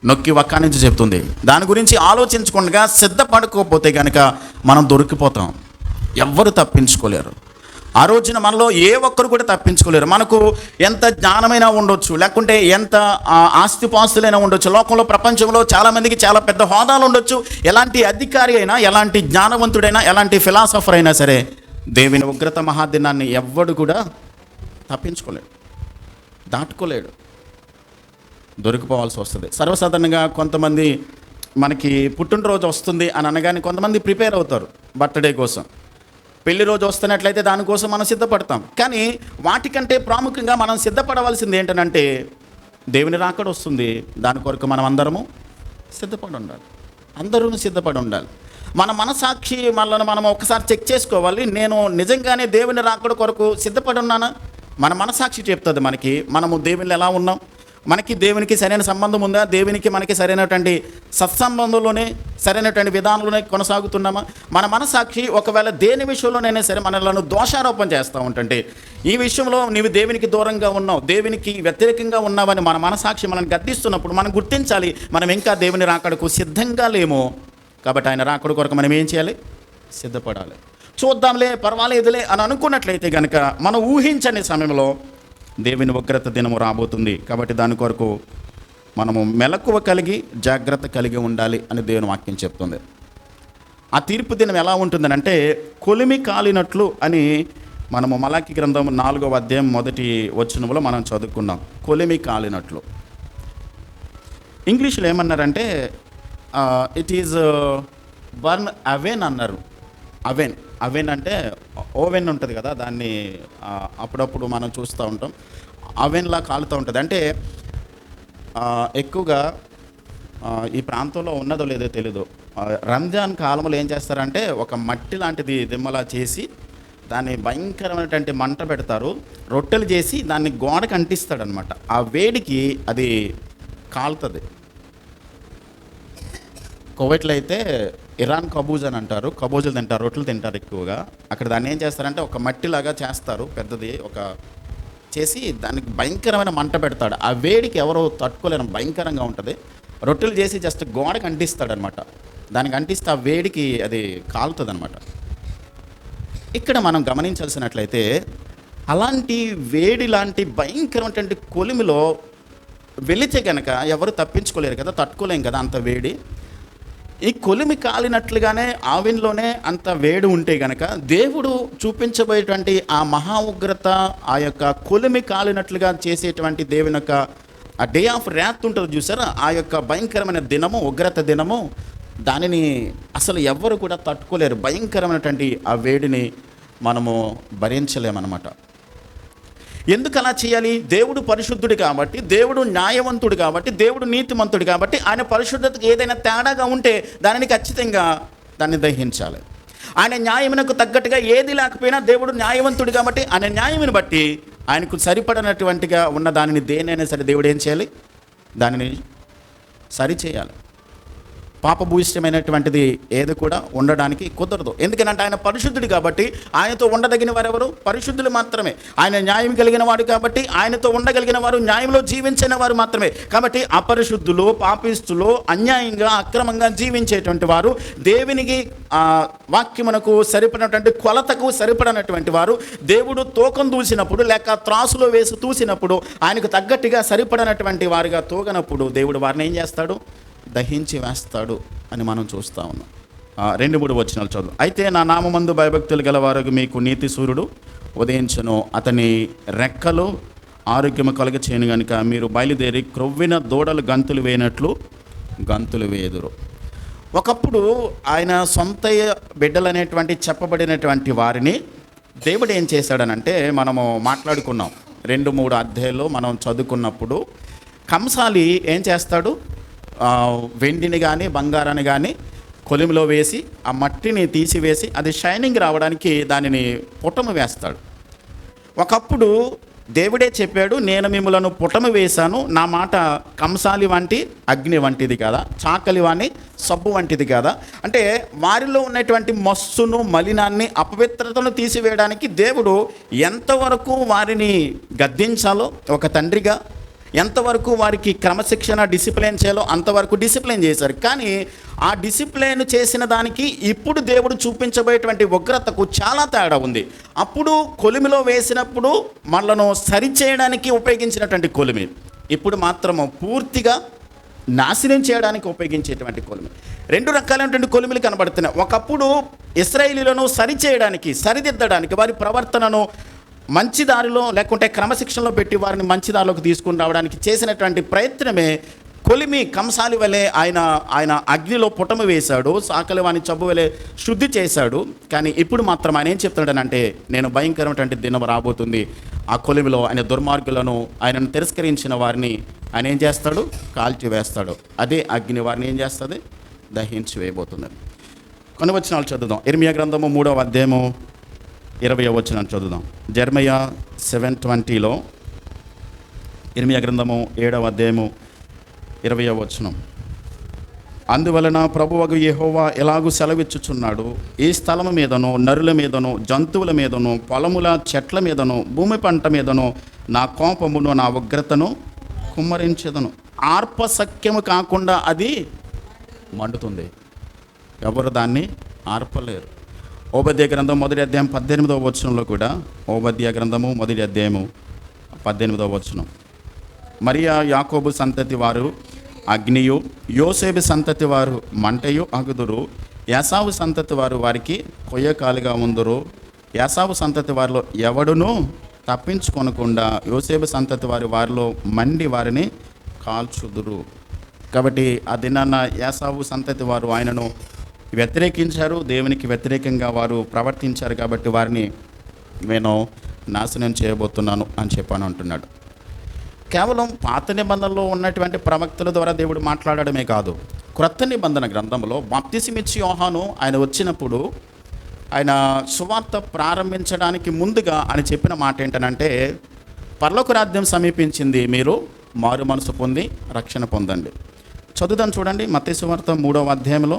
నొక్కి వక్కానించి చెప్తుంది. దాని గురించి ఆలోచించకుండా సిద్ధపడుకోకపోతే కనుక మనం దొరికిపోతాం. ఎవ్వరు తప్పించుకోలేరు. ఆ రోజున మనలో ఏ ఒక్కరు కూడా తప్పించుకోలేరు. మనకు ఎంత జ్ఞానమైనా ఉండొచ్చు, లేకుంటే ఎంత ఆస్తిపాస్తులైనా ఉండొచ్చు. లోకంలో, ప్రపంచంలో చాలామందికి చాలా పెద్ద హోదాలు ఉండొచ్చు. ఎలాంటి అధికారి అయినా, ఎలాంటి జ్ఞానవంతుడైనా, ఎలాంటి ఫిలాసఫర్ అయినా సరే, దేవుని ఉగ్రత మహాదినాన్ని ఎవ్వడు కూడా తప్పించుకోలేడు, దాటుకోలేడు, దొరికిపోవాల్సి వస్తుంది. సర్వసాధారణంగా కొంతమంది మనకి పుట్టినరోజు వస్తుంది అని అనగానే కొంతమంది ప్రిపేర్ అవుతారు బర్త్డే కోసం. పెళ్లి రోజు వస్తున్నట్లయితే దానికోసం మనం సిద్ధపడతాం. కానీ వాటికంటే ప్రాముఖ్యంగా మనం సిద్ధపడవలసింది ఏంటంటే, దేవుని రాకడ వస్తుంది, దాని కొరకు మనం అందరము సిద్ధపడి ఉండాలి. అందరూ సిద్ధపడి ఉండాలి. మన మనసాక్షి మనల్ని మనం ఒకసారి చెక్ చేసుకోవాలి. నేను నిజంగానే దేవుని రాకడ కొరకు సిద్ధపడి ఉన్నానా? మన మనసాక్షి చెప్తుంది మనకి, మనము దేవుని ఎలా ఉన్నాం, మనకి దేవునికి సరైన సంబంధం ఉందా, దేవునికి మనకి సరైనటువంటి సత్సంబంధంలోనే, సరైనటువంటి విధానంలోనే కొనసాగుతున్నామా? మన మనసాక్షి ఒకవేళ దేని విషయంలోనైనా సరే మనలను దోషారోపణ చేస్తూ ఉంటుంటే, ఈ విషయంలో నీవు దేవునికి దూరంగా ఉన్నావు, దేవునికి వ్యతిరేకంగా ఉన్నావని మన మనసాక్షి మనల్ని గద్దిస్తున్నప్పుడు మనం గుర్తించాలి, మనం ఇంకా దేవుని రాకడకు సిద్ధంగా లేము. కాబట్టి ఆయన రాకడ కొరకు మనం ఏం చేయాలి? సిద్ధపడాలి. చూద్దాంలే, పర్వాలేదులే అని అనుకున్నట్లయితే కనుక మనం ఊహించని సమయంలో దేవుని ఉగ్రత దినము రాబోతుంది. కాబట్టి దాని కొరకు మనము మెలకువ కలిగి జాగ్రత్త కలిగి ఉండాలి అని దేవుని వాక్యం చెప్తుంది. ఆ తీర్పు దినం ఎలా ఉంటుందని అంటే, కొలిమి కాలినట్లు అని మనము మలాకి గ్రంథం 4వ అధ్యాయం 1వ వచనంలో మనం చదువుకున్నాం. కొలిమి కాలినట్లు. ఇంగ్లీష్లో ఏమన్నారంటే ఇట్ ఈజ్ బర్న్ అవెన్ అన్నారు. అవెన్ అంటే ఓవెన్ ఉంటుంది కదా, దాన్ని అప్పుడప్పుడు మనం చూస్తూ ఉంటాం. అవెన్లా కాలుతూ ఉంటుంది. అంటే ఎక్కువగా ఈ ప్రాంతంలో ఉన్నదో లేదో తెలీదు, రంజాన్ కాలంలో ఏం చేస్తారంటే ఒక మట్టి లాంటిది దిమ్మలా చేసి దాన్ని భయంకరమైనటువంటి మంట పెడతారు, రొట్టెలు చేసి దాన్ని గోడకు అంటిస్తాడనమాట. ఆ వేడికి అది కాలుతుంది. కువైట్లో అయితే ఇరాన్ కబూజ్ అని అంటారు, కబూజులు తింటారు, రొట్టెలు తింటారు ఎక్కువగా. అక్కడ దాన్ని ఏం చేస్తారంటే ఒక మట్టిలాగా చేస్తారు, పెద్దది ఒక చేసి దానికి భయంకరమైన మంట పెడతాడు. ఆ వేడికి ఎవరో తట్టుకోలేరు, భయంకరంగా ఉంటుంది. రొట్టెలు చేసి జస్ట్ గోడకు అంటిస్తాడనమాట. దానికి అంటిస్తే ఆ వేడికి అది కాలుతుంది అనమాట. ఇక్కడ మనం గమనించాల్సినట్లయితే అలాంటి వేడి లాంటి భయంకరమైనటువంటి కొలిమిలో వెళితే కనుక ఎవరు తప్పించుకోలేరు కదా, తట్టుకోలేం కదా అంత వేడి. ఈ కొలిమి కాలినట్లుగానే ఆవిన్లోనే అంత వేడి ఉంటే గనక దేవుడు చూపించబోయేటువంటి ఆ మహా ఉగ్రత, ఆ యొక్క కొలిమి కాలినట్లుగా చేసేటువంటి దేవుని యొక్క ఆ డే ఆఫ్ ర్యాత్ ఉంటుంది చూసారా, ఆ యొక్క భయంకరమైన దినము, ఉగ్రత దినము, దానిని అసలు ఎవ్వరు కూడా తట్టుకోలేరు. భయంకరమైనటువంటి ఆ వేడిని మనము భరించలేమన్నమాట. ఎందుకు అలా చేయాలి? దేవుడు పరిశుద్ధుడు కాబట్టి, దేవుడు న్యాయవంతుడు కాబట్టి, దేవుడు నీతిమంతుడు కాబట్టి, ఆయన పరిశుద్ధతకు ఏదైనా తేడాగా ఉంటే దానిని ఖచ్చితంగా దాన్ని దహించాలి. ఆయన న్యాయమునకు తగ్గట్టుగా ఏది లేకపోయినా దేవుడు న్యాయవంతుడు కాబట్టి ఆయన న్యాయమును బట్టి ఆయనకు సరిపడినటువంటిగా ఉన్న దానిని దేనైనా సరే దేవుడు ఏం చేయాలి? దానిని సరిచేయాలి. పాపభూయిష్టమైనటువంటిది ఏది కూడా ఉండడానికి కుదరదు. ఎందుకంటే ఆయన పరిశుద్ధుడు కాబట్టి ఆయనతో ఉండదగిన వారెవరు? పరిశుద్ధులు మాత్రమే. ఆయన న్యాయం కలిగిన వాడు కాబట్టి ఆయనతో ఉండగలిగిన వారు, న్యాయంలో జీవించిన వారు మాత్రమే. కాబట్టి అపరిశుద్ధులు, పాపిస్తులు, అన్యాయంగా అక్రమంగా జీవించేటువంటి వారు, దేవునికి వాక్యమునకు సరిపడినటువంటి కొలతకు సరిపడినటువంటి వారు, దేవుడు తూకం దూసినప్పుడు లేక త్రాసులో వేసి తూసినప్పుడు ఆయనకు తగ్గట్టుగా సరిపడినటువంటి వారుగా తూగనప్పుడు దేవుడు వారిని ఏం చేస్తాడు? దహించి వేస్తాడు అని మనం చూస్తూ ఉన్నాం. 2-3 వచనాలు చదువు. అయితే నా నామమందు భయభక్తులు గలవారు మీకు నీతి సూర్యుడు ఉదయించును, అతని రెక్కలు ఆరోగ్యము కలుగ చేయను గనుక మీరు బయలుదేరి క్రొవ్విన దూడలు గంతులు వేయనట్లు గంతులు వేయుదురు. ఒకప్పుడు ఆయన సొంత బిడ్డలనేటువంటి చెప్పబడినటువంటి వారిని దేవుడు ఏం చేశాడనంటే, మనము మాట్లాడుకున్నాం 2-3 అధ్యాయాల్లో మనం చదువుకున్నప్పుడు, కంసాలి ఏం చేస్తాడు? వెండిని కానీ బంగారాన్ని కానీ కొలిమిలో వేసి ఆ మట్టిని తీసివేసి అది షైనింగ్ రావడానికి దానిని పుటము వేస్తాడు. ఒకప్పుడు దేవుడే చెప్పాడు, నేను మిమ్మలను పుటము వేశాను, నా మాట కంసాలి వంటి అగ్ని వంటిది కాదా, చాకలి వాణి సబ్బు వంటిది కాదా. అంటే వారిలో ఉన్నటువంటి మస్సును, మలినాన్ని, అపవిత్రతను తీసివేయడానికి దేవుడు ఎంతవరకు వారిని గద్దించాలో ఒక తండ్రిగా, ఎంతవరకు వారికి క్రమశిక్షణ, డిసిప్లిన్ చేయాలో అంతవరకు డిసిప్లిన్ చేశారు. కానీ ఆ డిసిప్లిన్ చేసిన దానికి ఇప్పుడు దేవుడు చూపించబోయేటువంటి ఉగ్రతకు చాలా తేడా ఉంది. అప్పుడు కొలిమిలో వేసినప్పుడు మనలను సరిచేయడానికి ఉపయోగించినటువంటి కొలిమి, ఇప్పుడు మాత్రము పూర్తిగా నాశనం చేయడానికి ఉపయోగించేటువంటి కొలిమి. 2 రకాలైనటువంటి కొలిమిలు కనబడుతున్నాయి. ఒకప్పుడు ఇశ్రాయేలీయులను సరిచేయడానికి, సరిదిద్దడానికి, వారి ప్రవర్తనను మంచి దారిలో లేకుంటే క్రమశిక్షణలో పెట్టి వారిని మంచి దారిలోకి తీసుకుని రావడానికి చేసినటువంటి ప్రయత్నమే కొలిమి. కంసాలి వలె ఆయన అగ్నిలో పుటము వేశాడు, సాకలి వాని చబ్బు వలె శుద్ధి చేశాడు. కానీ ఇప్పుడు మాత్రం ఆయన ఏం చెప్తాడనంటే, నేను భయంకరమైనటువంటి దినం రాబోతుంది, ఆ కొలిమిలో ఆయన దుర్మార్గులను, ఆయనను తిరస్కరించిన వారిని ఆయన ఏం చేస్తాడు? కాల్చి వేస్తాడు. అదే అగ్ని వారిని ఏం చేస్తుంది? దహించి వేయబోతుంది. కొన్ని వచనాలు చదువుదాం. ఇర్మియా గ్రంథము 3వ అధ్యాయము 20వ వచనం చదువుదాం. జెర్మయా 7:20లో ఇర్మియా గ్రంథము 7వ అధ్యాయము 20వ వచనం. అందువలన ప్రభువగు యెహోవా ఎలాగూ సెలవిచ్చుచున్నాడు, ఈ స్థలము మీదను, నరుల మీదను, జంతువుల మీదను, పొలముల చెట్ల మీదను, భూమి పంట మీదను నా కోపమును, నా ఉగ్రతను కుమ్మరించెదను. ఆర్పశక్యము కాకుండా అది మండుతుంది, ఎవరు దాన్ని ఆర్పలేరు. ఓబద్య గ్రంథం 1వ అధ్యాయం 18వ వచనంలో కూడా, ఓబద్య గ్రంథము 1వ అధ్యాయము 18వ వచనం, మరియా యాకోబు సంతతి వారు అగ్నియు, యోసేపు సంతతి వారు మంటయు అగుదురు, యాసావు సంతతి వారు వారికి కొయ్యకాలుగా ఉందురు. యాసావు సంతతి వారిలో ఎవడునూ తప్పించుకొనకుండా యోసేపు సంతతి వారిలో మండి వారిని కాల్చుదురు. కాబట్టి ఆ దినాన్న యాసావు సంతతి వారు ఆయనను వ్యతిరేకించారు, దేవునికి వ్యతిరేకంగా వారు ప్రవర్తించారు. కాబట్టి వారిని నేను నాశనం చేయబోతున్నాను అని చెప్పాను అంటున్నాడు. కేవలం పాత నిబంధనలో ఉన్నటువంటి ప్రవక్తల ద్వారా దేవుడు మాట్లాడడమే కాదు, క్రొత్త నిబంధన గ్రంథంలో బాప్తిసమిచ్చి యోహాను ఆయన వచ్చినప్పుడు ఆయన సువార్త ప్రారంభించడానికి ముందుగా ఆయన చెప్పిన మాట ఏంటనంటే, పరలోక రాజ్యం సమీపించింది, మీరు మారు మనసు పొంది రక్షణ పొందండి. చదువుదాం చూడండి. మత్తయి సువార్త 3వ అధ్యాయంలో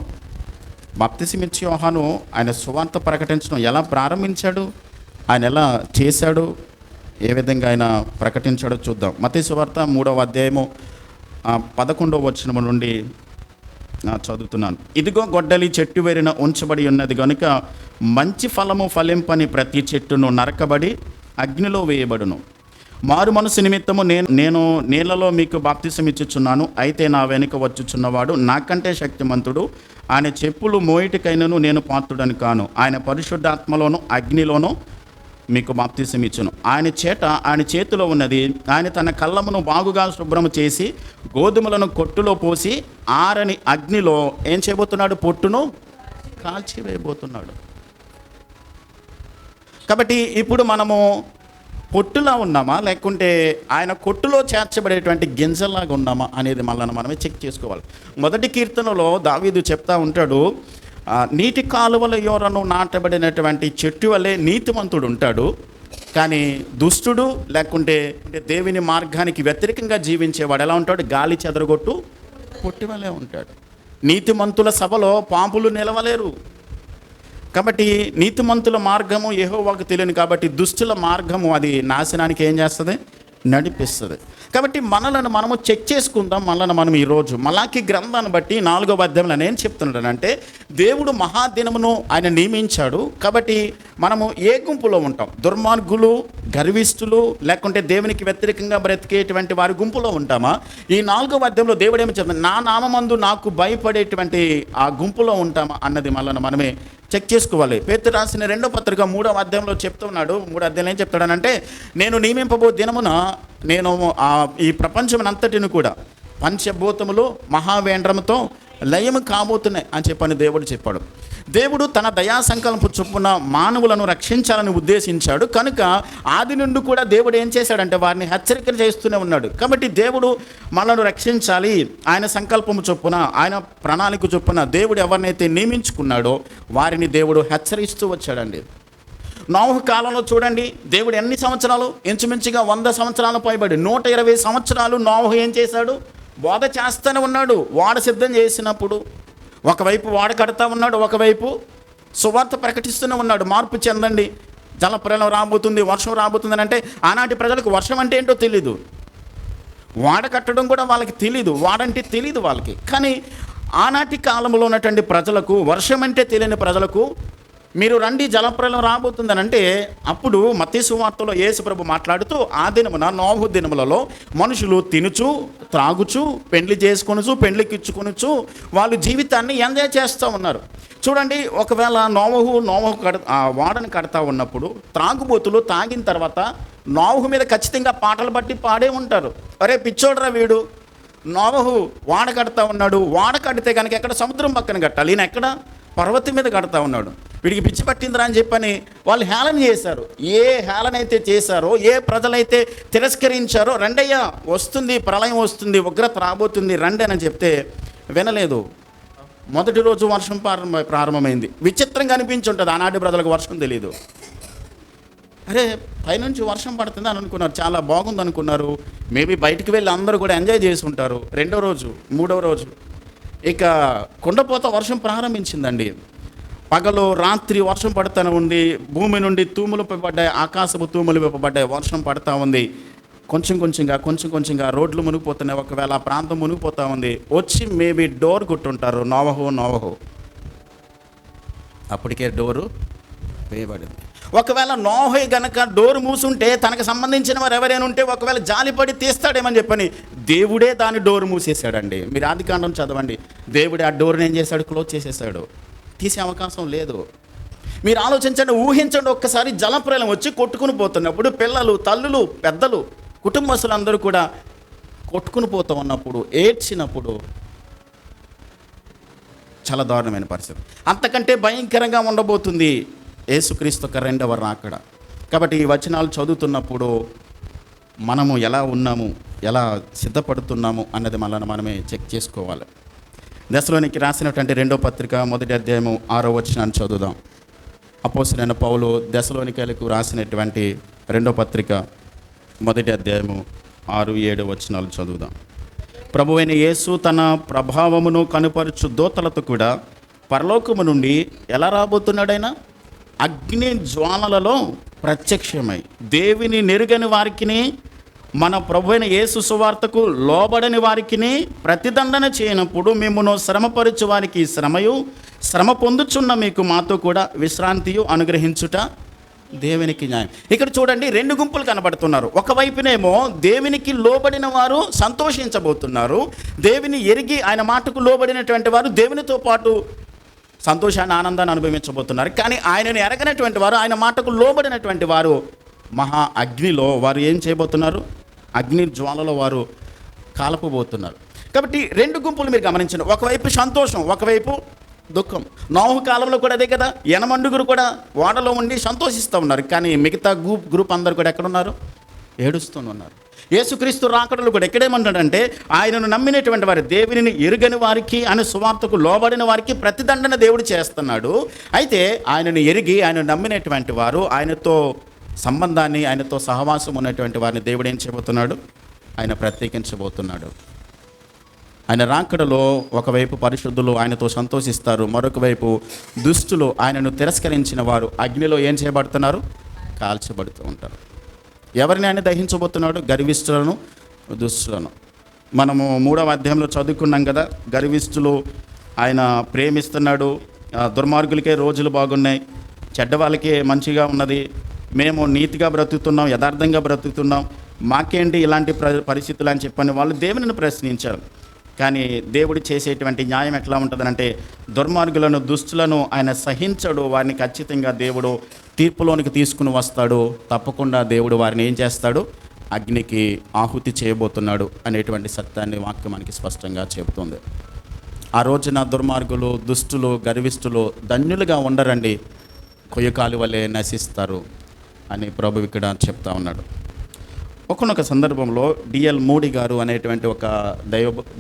బాప్తిసమిచ్చే యోహాను ఆయన సువార్త ప్రకటించడం ఎలా ప్రారంభించాడు, ఆయన ఎలా చేశాడు, ఏ విధంగా ఆయన ప్రకటించాడో చూద్దాం. మత్తయి సువార్త 3వ అధ్యాయము 11వ వచనం నుండి చదువుతున్నాను. ఇదిగో గొడ్డలి చెట్టు వేరిన ఉంచబడి ఉన్నది గనుక మంచి ఫలము ఫలింపని ప్రతి చెట్టును నరకబడి అగ్నిలో వేయబడును. మారు మనసు నిమిత్తము నేను నీళ్ళలో మీకు బాప్తిసం ఇచ్చుచున్నాను, అయితే నా వెనుక వచ్చుచున్నవాడు నాకంటే శక్తిమంతుడు, ఆయన చెప్పులు మోయిటికైనను నేను పాత్రుడని కాను. ఆయన పరిశుద్ధాత్మలోను అగ్నిలోను మీకు బాప్తిసం ఇచ్చును. ఆయన చేతిలో ఉన్నది, ఆయన తన కళ్ళమును బాగుగా శుభ్రము చేసి గోధుమలను కొట్టులో పోసి ఆరని అగ్నిలో ఏం చేయబోతున్నాడు, పొట్టును కాల్చివేయబోతున్నాడు. కాబట్టి ఇప్పుడు మనము పొట్టులా ఉన్నామా, లేకుంటే ఆయన కొట్టులో చేర్చబడేటువంటి గింజల్లాగా ఉన్నామా అనేది మనమే చెక్ చేసుకోవాలి. మొదటి కీర్తనలో దావీదు చెప్తా ఉంటాడు, నీటి కాలువల యోరను నాటబడినటువంటి చెట్టు వలె నీతిమంతుడు ఉంటాడు, కానీ దుష్టుడు లేకుంటే దేవుని మార్గానికి వ్యతిరేకంగా జీవించేవాడు ఎలా ఉంటాడు, గాలి చెదరగొట్టు పొట్టి వలె ఉంటాడు. నీతిమంతుల సభలో పాపులు నిలవలేరు. కాబట్టి నీతిమంతుల మార్గము యెహోవాకు తెలియను, కాబట్టి దుష్టుల మార్గము అది నాశనానికి ఏం చేస్తుంది, నడిపిస్తుంది. కాబట్టి మనము చెక్ చేసుకుందాం. మనం ఈరోజు మలాకి గ్రంథాన్ని బట్టి 4వ అధ్యాయంలో నేను చెప్తున్నానంటే, దేవుడు మహాదినమును ఆయన నియమించాడు. కాబట్టి మనము ఏ గుంపులో ఉంటాం, దుర్మార్గులు, గర్విష్ఠులు, లేకుంటే దేవునికి వ్యతిరేకంగా బ్రతికేటువంటి వారి గుంపులో ఉంటామా? ఈ 4వ అధ్యాయంలో దేవుడు ఏమి చెప్తాడు, నా నామందు నాకు భయపడేటువంటి ఆ గుంపులో ఉంటామా అన్నది మనమే చెక్ చేసుకోవాలి. పేతురు రాసిన 2వ పత్రిక 3వ అధ్యాయంలో చెప్తున్నాడు. 3వ అధ్యాయంలో ఏం చెప్తాడనంటే, నేను నియమింపబో దినమున నేను ఈ ప్రపంచమంతటిని కూడా పంచభూతములు మహావేంద్రముతో లయము కాబోతున్నాయి అని చెప్పని దేవుడు చెప్పాడు. దేవుడు తన దయా సంకల్పం చొప్పున మానవులను రక్షించాలని ఉద్దేశించాడు. కనుక ఆది నుండి కూడా దేవుడు ఏం చేశాడంటే వారిని హెచ్చరికలు చేస్తూనే ఉన్నాడు. కాబట్టి దేవుడు మనల్ని రక్షించాలి, ఆయన సంకల్పము చొప్పున, ఆయన ప్రణాళిక చొప్పున దేవుడు ఎవరినైతే నియమించుకున్నాడో వారిని దేవుడు హెచ్చరిస్తూ వచ్చాడండి. నోవహు కాలంలో చూడండి, దేవుడు ఎన్ని సంవత్సరాలు, ఇంచుమించుగా 100 సంవత్సరాల పైబడి 120 సంవత్సరాలు నోవహు ఏం చేశాడు, బోధ చేస్తూనే ఉన్నాడు. వాడ సిద్ధం చేసినప్పుడు ఒకవైపు వాడ కడతా ఉన్నాడు, ఒకవైపు సువార్త ప్రకటిస్తూనే ఉన్నాడు. మార్పు చెందండి, జలప్రలయం రాబోతుంది, వర్షం రాబోతుంది అంటే ఆనాటి ప్రజలకు వర్షం అంటే ఏంటో తెలీదు, వాడ కట్టడం కూడా వాళ్ళకి తెలీదు, వాడంటే తెలీదు వాళ్ళకి. కానీ ఆనాటి కాలంలో ఉన్నటువంటి ప్రజలకు, వర్షం అంటే తెలియని ప్రజలకు మీరు రండి జలప్రలయం రాబోతుందని అంటే, అప్పుడు మత్తయి సువార్తలో యేసు ప్రభు మాట్లాడుతూ, ఆ దినమున నోవహు దినములలో మనుషులు తినుచు త్రాగుచు పెండ్లి చేసుకొనుచు పెండ్లికిచ్చుకొనుచు వాళ్ళు జీవితాన్ని ఎంజాయ్ చేస్తూ ఉన్నారు. చూడండి, ఒకవేళ నోవహు వాడని కడతా ఉన్నప్పుడు త్రాగుబోతులు తాగిన తర్వాత నోవహు మీద ఖచ్చితంగా పాటలు బట్టి పాడే ఉంటారు. అరే పిచ్చోడ్రా వీడు, నోవహు వాడ కడతా ఉన్నాడు, వాడ కడితే కనుక ఎక్కడ సముద్రం పక్కన కట్టాలి, ఈయన ఎక్కడ పర్వతం మీద కడతా ఉన్నాడు, వీడికి పిచ్చి పట్టిందిరా అని చెప్పని వాళ్ళు హేళన చేశారు. ఏ హేళన అయితే చేశారో, ఏ ప్రజలైతే తిరస్కరించారో, రండయ్యా వస్తుంది, ప్రళయం వస్తుంది, ఉగ్రత రాబోతుంది రండి అని చెప్తే వినలేదు. మొదటి రోజు వర్షం ప్రారంభమైంది. విచిత్రంగా అనిపించుంటుంది, ఆనాటి ప్రజలకు వర్షం తెలియదు. అరే పైనుంచి వర్షం పడుతుంది అని అనుకున్నారు, చాలా బాగుంది అనుకున్నారు. మేబీ బయటికి వెళ్ళి అందరూ కూడా ఎంజాయ్ చేసి ఉంటారు. 2వ రోజు 3వ రోజు ఇక కుండపోత వర్షం ప్రారంభించిందండి. పగలు రాత్రి వర్షం పడుతూనే ఉంది, భూమి నుండి తూములు విప్పబడ్డాయి, ఆకాశపు తూములు విప్పబడ్డాయి, వర్షం పడుతూ ఉంది. కొంచెం కొంచెంగా రోడ్లు మునిగిపోతున్నాయి. ఒకవేళ ఆ ప్రాంతం మునిగిపోతూ ఉంది. వచ్చి మేబీ డోర్ కొట్టుంటారు, నోవహు. అప్పటికే డోరు వేయబడింది. ఒకవేళ నోవహు గనక డోరు మూసుంటే తనకు సంబంధించిన వారు ఎవరైనా ఉంటే ఒకవేళ జాలిపడి తీస్తాడేమని చెప్పని దేవుడే దాని డోరు మూసేశాడండి. మీరు ఆదికాండం చదవండి, దేవుడే ఆ డోర్ని ఏం చేశాడు, క్లోజ్ చేసేసాడు. తీసే అవకాశం లేదు. మీరు ఆలోచించండి, ఊహించండి, ఒక్కసారి జలప్రలయం వచ్చి కొట్టుకుని పోతున్నప్పుడు పిల్లలు, తల్లులు, పెద్దలు, కుటుంబస్తులందరూ కూడా కొట్టుకుని పోతూ ఉన్నప్పుడు, ఏడ్చినప్పుడు చాలా దారుణమైన పరిస్థితి. అంతకంటే భయంకరంగా ఉండబోతుంది యేసుక్రీస్తు యొక్క 2వ రాకడ. కాబట్టి ఈ వచనాలు చదువుతున్నప్పుడు మనము ఎలా ఉన్నాము, ఎలా సిద్ధపడుతున్నాము అన్నది మనమే చెక్ చేసుకోవాలి. దశలోనికి రాసినటువంటి 2వ పత్రిక 1వ అధ్యాయము 6వ వచనాన్ని చదువుదాం. అపోస్తలుడైన పౌలు దెసలోనికైలకు రాసినటువంటి 2వ పత్రిక 1వ అధ్యాయము 6-7 వచనాలు చదువుదాం. ప్రభువైన యేసు తన ప్రభావమును కనుపరుచు దూతలతో కూడా పరలోకము నుండి ఎలా రాబోతున్నాడైనా అగ్ని జ్వాలలలో ప్రత్యక్షమై దేవుని నెరుగని వారికిని మన ప్రభువైన యేసు సువార్తకు లోబడని వారికిని ప్రతిదండన చేయనప్పుడు మిమ్మును శ్రమపరచు వారికి శ్రమయు, శ్రమ పొందుచున్న మీకు మాతో కూడా విశ్రాంతియు అనుగ్రహించుట దేవునికి న్యాయం. ఇక్కడ చూడండి, 2 గుంపులు కనబడుతున్నారు. ఒకవైపునేమో దేవునికి లోబడిన వారు సంతోషించబోతున్నారు. దేవుని ఎరిగి ఆయన మాటకు లోబడినటువంటి వారు దేవునితో పాటు సంతోషాన్ని, ఆనందాన్ని అనుభవించబోతున్నారు. కానీ ఆయనను ఎరగనటువంటి వారు, ఆయన మాటకు లోబడినటువంటి వారు మహా అగ్నిలో వారు ఏం చేయబోతున్నారు? అగ్ని జ్వాలలో వారు కాలపబోతున్నారు. కాబట్టి 2 గుంపులు మీరు గమనించండి. ఒకవైపు సంతోషం, ఒకవైపు దుఃఖం. నోహు కాలంలో కూడా అదే కదా, యనమండుగురు కూడా ఓడలో ఉండి సంతోషిస్తూ ఉన్నారు. కానీ మిగతా గ్రూప్ అందరు కూడా ఎక్కడున్నారు? ఏడుస్తూ ఉన్నారు. యేసుక్రీస్తు రాకడలు కూడా ఎక్కడేమంటాడంటే, ఆయనను నమ్మినటువంటి వారి, దేవునిని ఎరుగని వారికి, ఆయన సువార్తకు లోబడిన వారికి ప్రతిదండన దేవుడు చేస్తున్నాడు. అయితే ఆయనను ఎరిగి ఆయన నమ్మినటువంటి వారు, ఆయనతో సంబంధాన్ని, ఆయనతో సహవాసం ఉన్నటువంటి వారిని దేవుడు ఏం చేయబోతున్నాడు? ఆయన ప్రత్యేకించబోతున్నాడు. ఆయన రాకడలో ఒకవైపు పరిశుద్ధులు ఆయనతో సంతోషిస్తారు, మరొక వైపు దుష్టులు, ఆయనను తిరస్కరించిన వారు అగ్నిలో ఏం చేయబడుతున్నారు? కాల్చబడుతూ ఉంటారు. ఎవరిని ఆయన దహించబోతున్నాడు? గర్విష్ఠులను, దుష్టులను. మనము 3వ అధ్యాయంలో చదువుకున్నాం కదా, గర్విష్ఠులు ఆయన ప్రేమిస్తున్నాడు, దుర్మార్గులకే రోజులు బాగున్నాయి, చెడ్డవాళ్ళకే మంచిగా ఉన్నది, మేము నీతిగా బ్రతుకుతున్నాం, యథార్థంగా బ్రతుకుతున్నాం, మాకేంటి ఇలాంటి పరిస్థితులు అని చెప్పని వాళ్ళు దేవునిని ప్రశ్నించారు. కానీ దేవుడు చేసేటువంటి న్యాయం ఎట్లా ఉంటుందనంటే, దుర్మార్గులను, దుష్టులను ఆయన సహించడు. వారిని ఖచ్చితంగా దేవుడు తీర్పులోనికి తీసుకుని వస్తాడు. తప్పకుండా దేవుడు వారిని ఏం చేస్తాడు? అగ్నికి ఆహుతి చేయబోతున్నాడు అనేటువంటి సత్యాన్ని వాక్యం మనకి స్పష్టంగా చెబుతుంది. ఆ రోజున దుర్మార్గులు, దుష్టులు, గర్విష్ఠులు ధన్యులుగా ఉండరండి, కొయ్యకాలు వలె నశిస్తారు అని ప్రభు ఇక్కడ చెప్తా ఉన్నాడు. ఒకనొక సందర్భంలో డిఎల్ మూడి గారు అనేటువంటి ఒక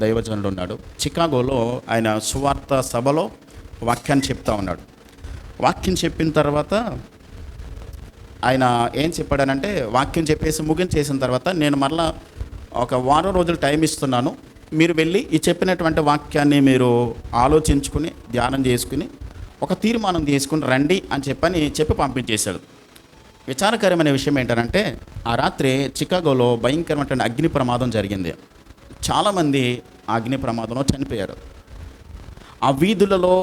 దైవజనుడు ఉన్నాడు. చికాగోలో ఆయన సువార్త సభలో వాక్యాన్ని చెప్తా ఉన్నాడు. వాక్యం చెప్పిన తర్వాత ఆయన ఏం చెప్పాడనంటే, వాక్యం చెప్పేసి ముగించేసిన తర్వాత, నేను మరలా ఒక వారం రోజులు టైం ఇస్తున్నాను, మీరు వెళ్ళి ఈ చెప్పినటువంటి వాక్యాన్ని మీరు ఆలోచించుకుని, ధ్యానం చేసుకుని, ఒక తీర్మానం తీసుకుని రండి అని చెప్పి పంపించేశాడు. విచారకరమైన విషయం ఏంటంటే, ఆ రాత్రి చికాగోలో భయంకరమైన అగ్ని ప్రమాదం జరిగింది. చాలామంది ఆ అగ్ని ప్రమాదంలో చనిపోయారు. ఆ వీధులలో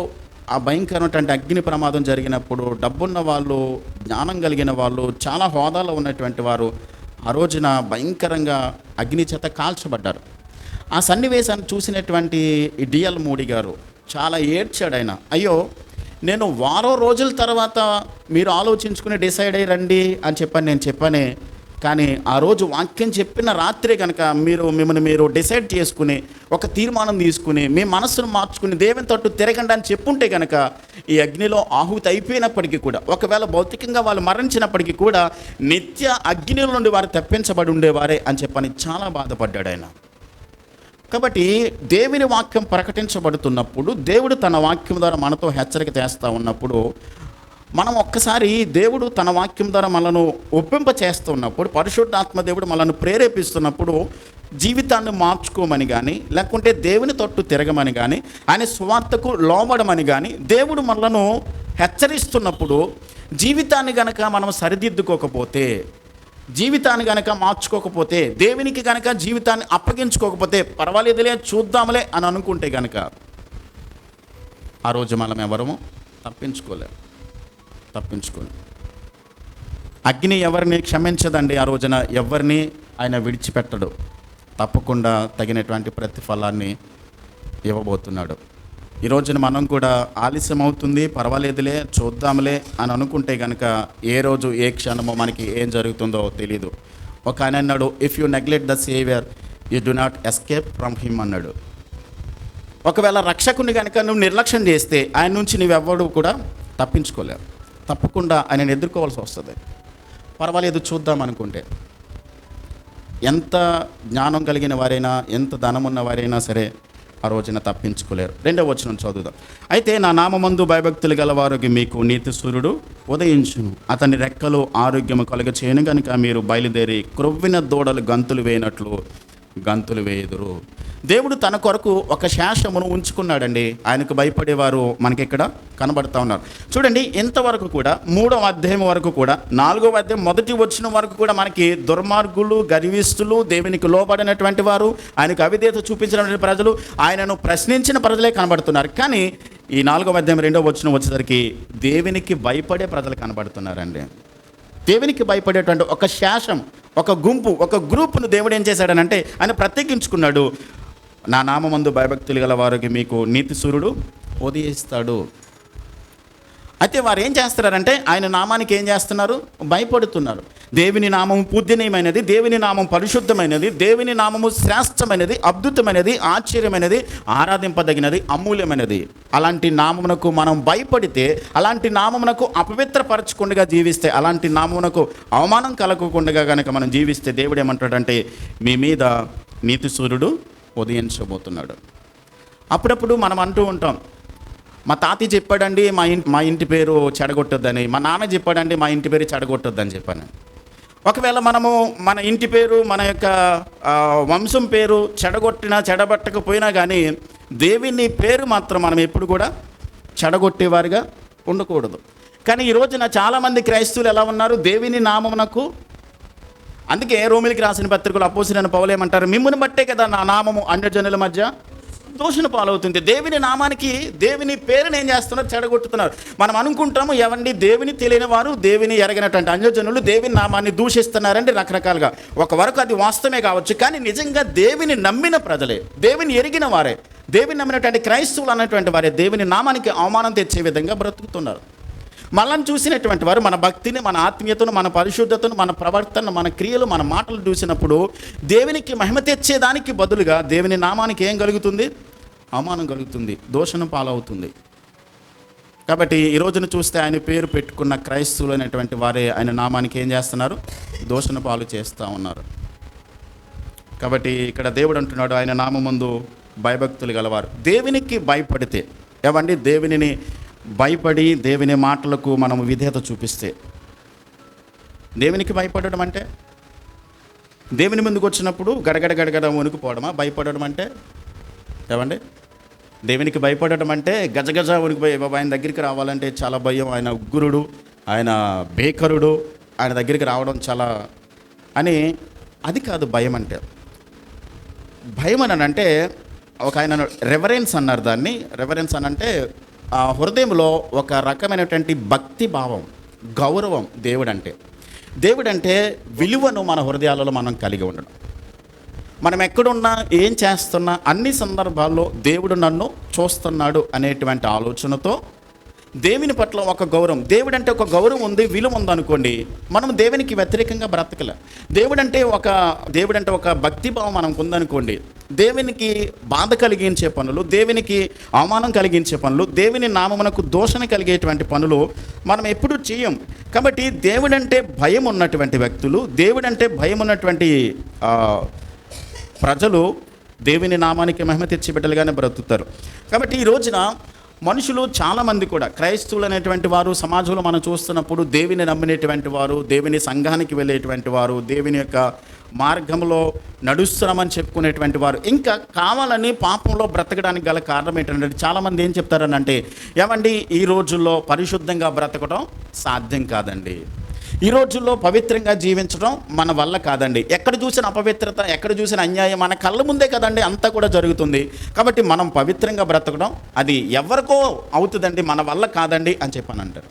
ఆ భయంకరమైనటువంటి అగ్ని ప్రమాదం జరిగినప్పుడు డబ్బున్న వాళ్ళు, జ్ఞానం కలిగిన వాళ్ళు, చాలా హోదాలో ఉన్నటువంటి వారు ఆ రోజున భయంకరంగా అగ్ని చేత కాల్చబడ్డారు. ఆ సన్నివేశాన్ని చూసినటువంటి డిఎల్ మూడి గారు చాలా ఏడ్చాడు. ఆయన, అయ్యో, నేను వారం రోజుల తర్వాత మీరు ఆలోచించుకుని డిసైడ్ అయ్యి రండి అని నేను చెప్పానే, కానీ ఆ రోజు వాక్యం చెప్పిన రాత్రే కనుక మిమ్మల్ని మీరు డిసైడ్ చేసుకుని, ఒక తీర్మానం తీసుకుని, మీ మనస్సును మార్చుకుని దేవుని తట్టు తిరగండి అని చెప్పుంటే కనుక ఈ అగ్నిలో ఆహుతి అయిపోయినప్పటికీ కూడా, ఒకవేళ భౌతికంగా వాళ్ళు మరణించినప్పటికీ కూడా నిత్య అగ్నిలో నుండి వారు తప్పించబడి ఉండేవారే అని చాలా బాధపడ్డాడు ఆయన. కాబట్టి దేవుని వాక్యం ప్రకటించబడుతున్నప్పుడు, దేవుడు తన వాక్యం ద్వారా మనతో హెచ్చరిక చేస్తూ ఉన్నప్పుడు, మనం ఒక్కసారి దేవుడు తన వాక్యం ద్వారా మనను ఒప్పింప చేస్తున్నప్పుడు, పరిశుద్ధాత్మ దేవుడు మనల్ని ప్రేరేపిస్తున్నప్పుడు జీవితాన్ని మార్చుకోమని కానీ, లేకుంటే దేవుని తట్టు తిరగమని కానీ, ఆయన సువార్తకు లోబడమని కానీ దేవుడు మనలను హెచ్చరిస్తున్నప్పుడు, జీవితాన్ని గనక మనం సరిదిద్దుకోకపోతే, జీవితాన్ని గనక మార్చుకోకపోతే, దేవునికి గనక జీవితాన్ని అప్పగించుకోకపోతే, పర్వాలేదులే చూద్దాంలే అని అనుకుంటే గనక ఆ రోజు మనం ఎవరము తప్పించుకోలేము. అగ్ని ఎవరిని క్షమించదండి. ఆ రోజున ఎవరిని ఆయన విడిచిపెట్టడు. తప్పకుండా తగినటువంటి ప్రతిఫలాన్ని ఇవ్వబోతున్నాడు. ఈ రోజున మనం కూడా ఆలస్యం అవుతుంది, పర్వాలేదులే చూద్దాంలే అని అనుకుంటే కనుక ఏ రోజు ఏ క్షణమో మనకి ఏం జరుగుతుందో తెలీదు. ఒక ఆయన అన్నాడు, if you neglect the saviour you do not escape from him అన్నాడు. ఒకవేళ రక్షకుని కనుక నువ్వు నిర్లక్ష్యం చేస్తే ఆయన నుంచి నువ్వెవ్వడు కూడా తప్పించుకోలేవు. తప్పకుండా ఆయనను ఎదుర్కోవాల్సి వస్తుంది. పర్వాలేదు చూద్దాం అనుకుంటే. ఎంత జ్ఞానం కలిగిన వారైనా, ఎంత ధనం ఉన్న వారైనా సరే, ఆ రోజున తప్పించుకోలేరు. 2వ వచనం చదువుదాం. అయితే నా నామమందు భయభక్తులు గలవారికి మీకు నీతి సూర్యుడు ఉదయించును, అతని రెక్కలు ఆరోగ్యము కలుగ చేయను, కనుక మీరు బయలుదేరి క్రొవ్విన దూడలు గంతులు వేయనట్లు గంతులు వేయుదురు. దేవుడు తన కొరకు ఒక శేషమును ఉంచుకున్నాడండి. ఆయనకు భయపడేవారు మనకి ఇక్కడ కనబడతా ఉన్నారు. చూడండి, ఇంతవరకు కూడా 3వ అధ్యాయం వరకు కూడా 4వ అధ్యాయం మొదటి వచనం వరకు కూడా మనకి దుర్మార్గులు, గర్విస్తులు, దేవునికి లోబడినటువంటి వారు, ఆయనకు అవిధేయత చూపించినటువంటి ప్రజలు, ఆయనను ప్రశ్నించిన ప్రజలే కనబడుతున్నారు. కానీ ఈ 4వ అధ్యాయం 2వ వచనం వచ్చేసరికి దేవునికి భయపడే ప్రజలు కనబడుతున్నారండి. దేవునికి భయపడేటువంటి ఒక శేషం, ఒక గుంపు, ఒక గ్రూపును దేవుడు ఏం చేశాడనంటే ఆయన ప్రత్యేకించుకున్నాడు. నా నామమందు భయభక్తులు గల వారికి మీకు నీతి సూర్యుడు ఉదయిస్తాడు. అయితే వారు ఏం చేస్తున్నారంటే ఆయన నామానికి ఏం చేస్తున్నారు? భయపడుతున్నారు. దేవుని నామము పూజ్యనీయమైనది, దేవుని నామం పరిశుద్ధమైనది, దేవుని నామము శ్రేష్టమైనది, అద్భుతమైనది, ఆశ్చర్యమైనది, ఆరాధింపదగినది, అమూల్యమైనది. అలాంటి నామమునకు మనం భయపడితే, అలాంటి నామమునకు అపవిత్రపరచకుండా జీవిస్తే, అలాంటి నామమునకు అవమానం కలగకుండా కనుక మనం జీవిస్తే దేవుడు ఏమంటాడంటే మీ మీద నీతి సూర్యుడు ఉదయించబోతున్నాడు. అప్పుడప్పుడు మనం అంటూ ఉంటాం, మా తాతయ్య చెప్పాడండి మా ఇంటి పేరు చెడగొట్టొద్దని, మా నాన్న చెప్పాడండి మా ఇంటి పేరు చెడగొట్టొద్దని చెప్పాను. ఒకవేళ మనము మన ఇంటి పేరు, మన యొక్క వంశం పేరు చెడగొట్టినా చెడబట్టకపోయినా కానీ దేవుని పేరు మాత్రం మనం ఎప్పుడు కూడా చెడగొట్టేవారుగా ఉండకూడదు. కానీ ఈ రోజున చాలామంది క్రైస్తవులు ఎలా ఉన్నారు? దేవుని నామమునకు, అందుకే రోమిలికి రాసిన పత్రికలు అపోస్తలుడైన పౌలు ఏమంటారు? మిమ్మును బట్టే కదా నా నామము అన్యజనుల మధ్య దూషణ పాలవుతుంది. దేవుని నామానికి, దేవుని పేరుని ఏం చేస్తున్నారు? చెడగొట్టుతున్నారు. మనం అనుకుంటాము, ఎవండి దేవుని తెలియని వారు, దేవుని ఎరగినటువంటి అన్యజనులు దేవుని నామాన్ని దూషిస్తున్నారండి రకరకాలుగా. ఒక వరకు అది వాస్తవమే కావచ్చు, కానీ నిజంగా దేవుని నమ్మిన ప్రజలే, దేవుని ఎరిగిన వారే, దేవుని నమ్మినటువంటి క్రైస్తవులు అన్నటువంటి వారే దేవుని నామానికి అవమానం తెచ్చే విధంగా బ్రతుకుతున్నారు. మనల్ని చూసినటువంటి వారు మన భక్తిని, మన ఆత్మీయతను, మన పరిశుద్ధతను, మన ప్రవర్తన, మన క్రియలు, మన మాటలు చూసినప్పుడు దేవునికి మహిమ తెచ్చేదానికి బదులుగా దేవుని నామానికి ఏం కలుగుతుంది? అవమానం కలుగుతుంది, దూషణ పాలవుతుంది. కాబట్టి ఈ రోజున చూస్తే ఆయన పేరు పెట్టుకున్న క్రైస్తవులు అనేటువంటి వారే ఆయన నామానికి ఏం చేస్తున్నారు? దూషణ పాలు చేస్తూ ఉన్నారు. కాబట్టి ఇక్కడ దేవుడు అంటున్నాడు ఆయన నామమందు భయభక్తులు గలవారు. దేవునికి భయపడితే, ఏవండి దేవునిని భయపడి దేవుని మాటలకు మనము విధేయత చూపిస్తే, దేవునికి భయపడడం అంటే దేవుని ముందుకు వచ్చినప్పుడు గడగడ గడగడ వణుకుపోవడమా? భయపడడం అంటే ఏమండి? దేవునికి భయపడడం అంటే గజగజ వణికిపోయి బాబా ఆయన దగ్గరికి రావాలంటే చాలా భయం, ఆయన ఉగ్రుడు, ఆయన భేకరుడు, ఆయన దగ్గరికి రావడం చాలా అని, అది కాదు భయం అంటే. భయం అని అంటే ఒక ఆయన రెవరెన్స్ అన్నారు దాన్ని. రెవరెన్స్ అని అంటే హృదయంలో ఒక రకమైనటువంటి భక్తి భావం, గౌరవం. దేవుడంటే విలువను మన హృదయాలలో మనం కలిగి ఉండడం. మనం ఎక్కడున్నా, ఏం చేస్తున్నా, అన్ని సందర్భాల్లో దేవుడు నన్ను చూస్తున్నాడు అనేటువంటి ఆలోచనతో దేవుని పట్ల ఒక గౌరవం, దేవుడంటే ఒక గౌరవం ఉంది, విలువ ఉందనుకోండి, మనం దేవునికి వ్యతిరేకంగా బ్రతకలే. దేవుడంటే ఒక భక్తిభావం మనకు ఉందనుకోండి, దేవునికి బాధ కలిగించే పనులు, దేవునికి అవమానం కలిగించే పనులు, దేవుని నామమునకు దూషణ కలిగేటువంటి పనులు మనం ఎప్పుడూ చేయం. కాబట్టి దేవుడంటే భయం ఉన్నటువంటి వ్యక్తులు, దేవుడంటే భయం ఉన్నటువంటి ప్రజలు దేవుని నామానికి మహిమ తెచ్చి బిడ్డలుగానే బ్రతుకుతారు. కాబట్టి ఈ రోజున మనుషులు చాలామంది కూడా, క్రైస్తవులు అనేటువంటి వారు సమాజంలో మనం చూస్తున్నప్పుడు దేవుని నమ్మినటువంటి వారు, దేవుని సంఘానికి వెళ్ళేటువంటి వారు, దేవుని యొక్క మార్గంలో నడుస్తున్నామని చెప్పుకునేటువంటి వారు ఇంకా కావాలని పాపంలో బ్రతకడానికి గల కారణం ఏంటంటే, చాలామంది ఏం చెప్తారని అంటే, ఏమండి ఈ రోజుల్లో పరిశుద్ధంగా బ్రతకడం సాధ్యం కాదండి, ఈ రోజుల్లో పవిత్రంగా జీవించడం మన వల్ల కాదండి, ఎక్కడ చూసిన అపవిత్రత, ఎక్కడ చూసిన అన్యాయం మన కళ్ళ ముందే కదండి అంతా కూడా జరుగుతుంది, కాబట్టి మనం పవిత్రంగా బ్రతకడం అది ఎవరికో అవుతుందండి, మన వల్ల కాదండి అని చెప్పని అంటారు.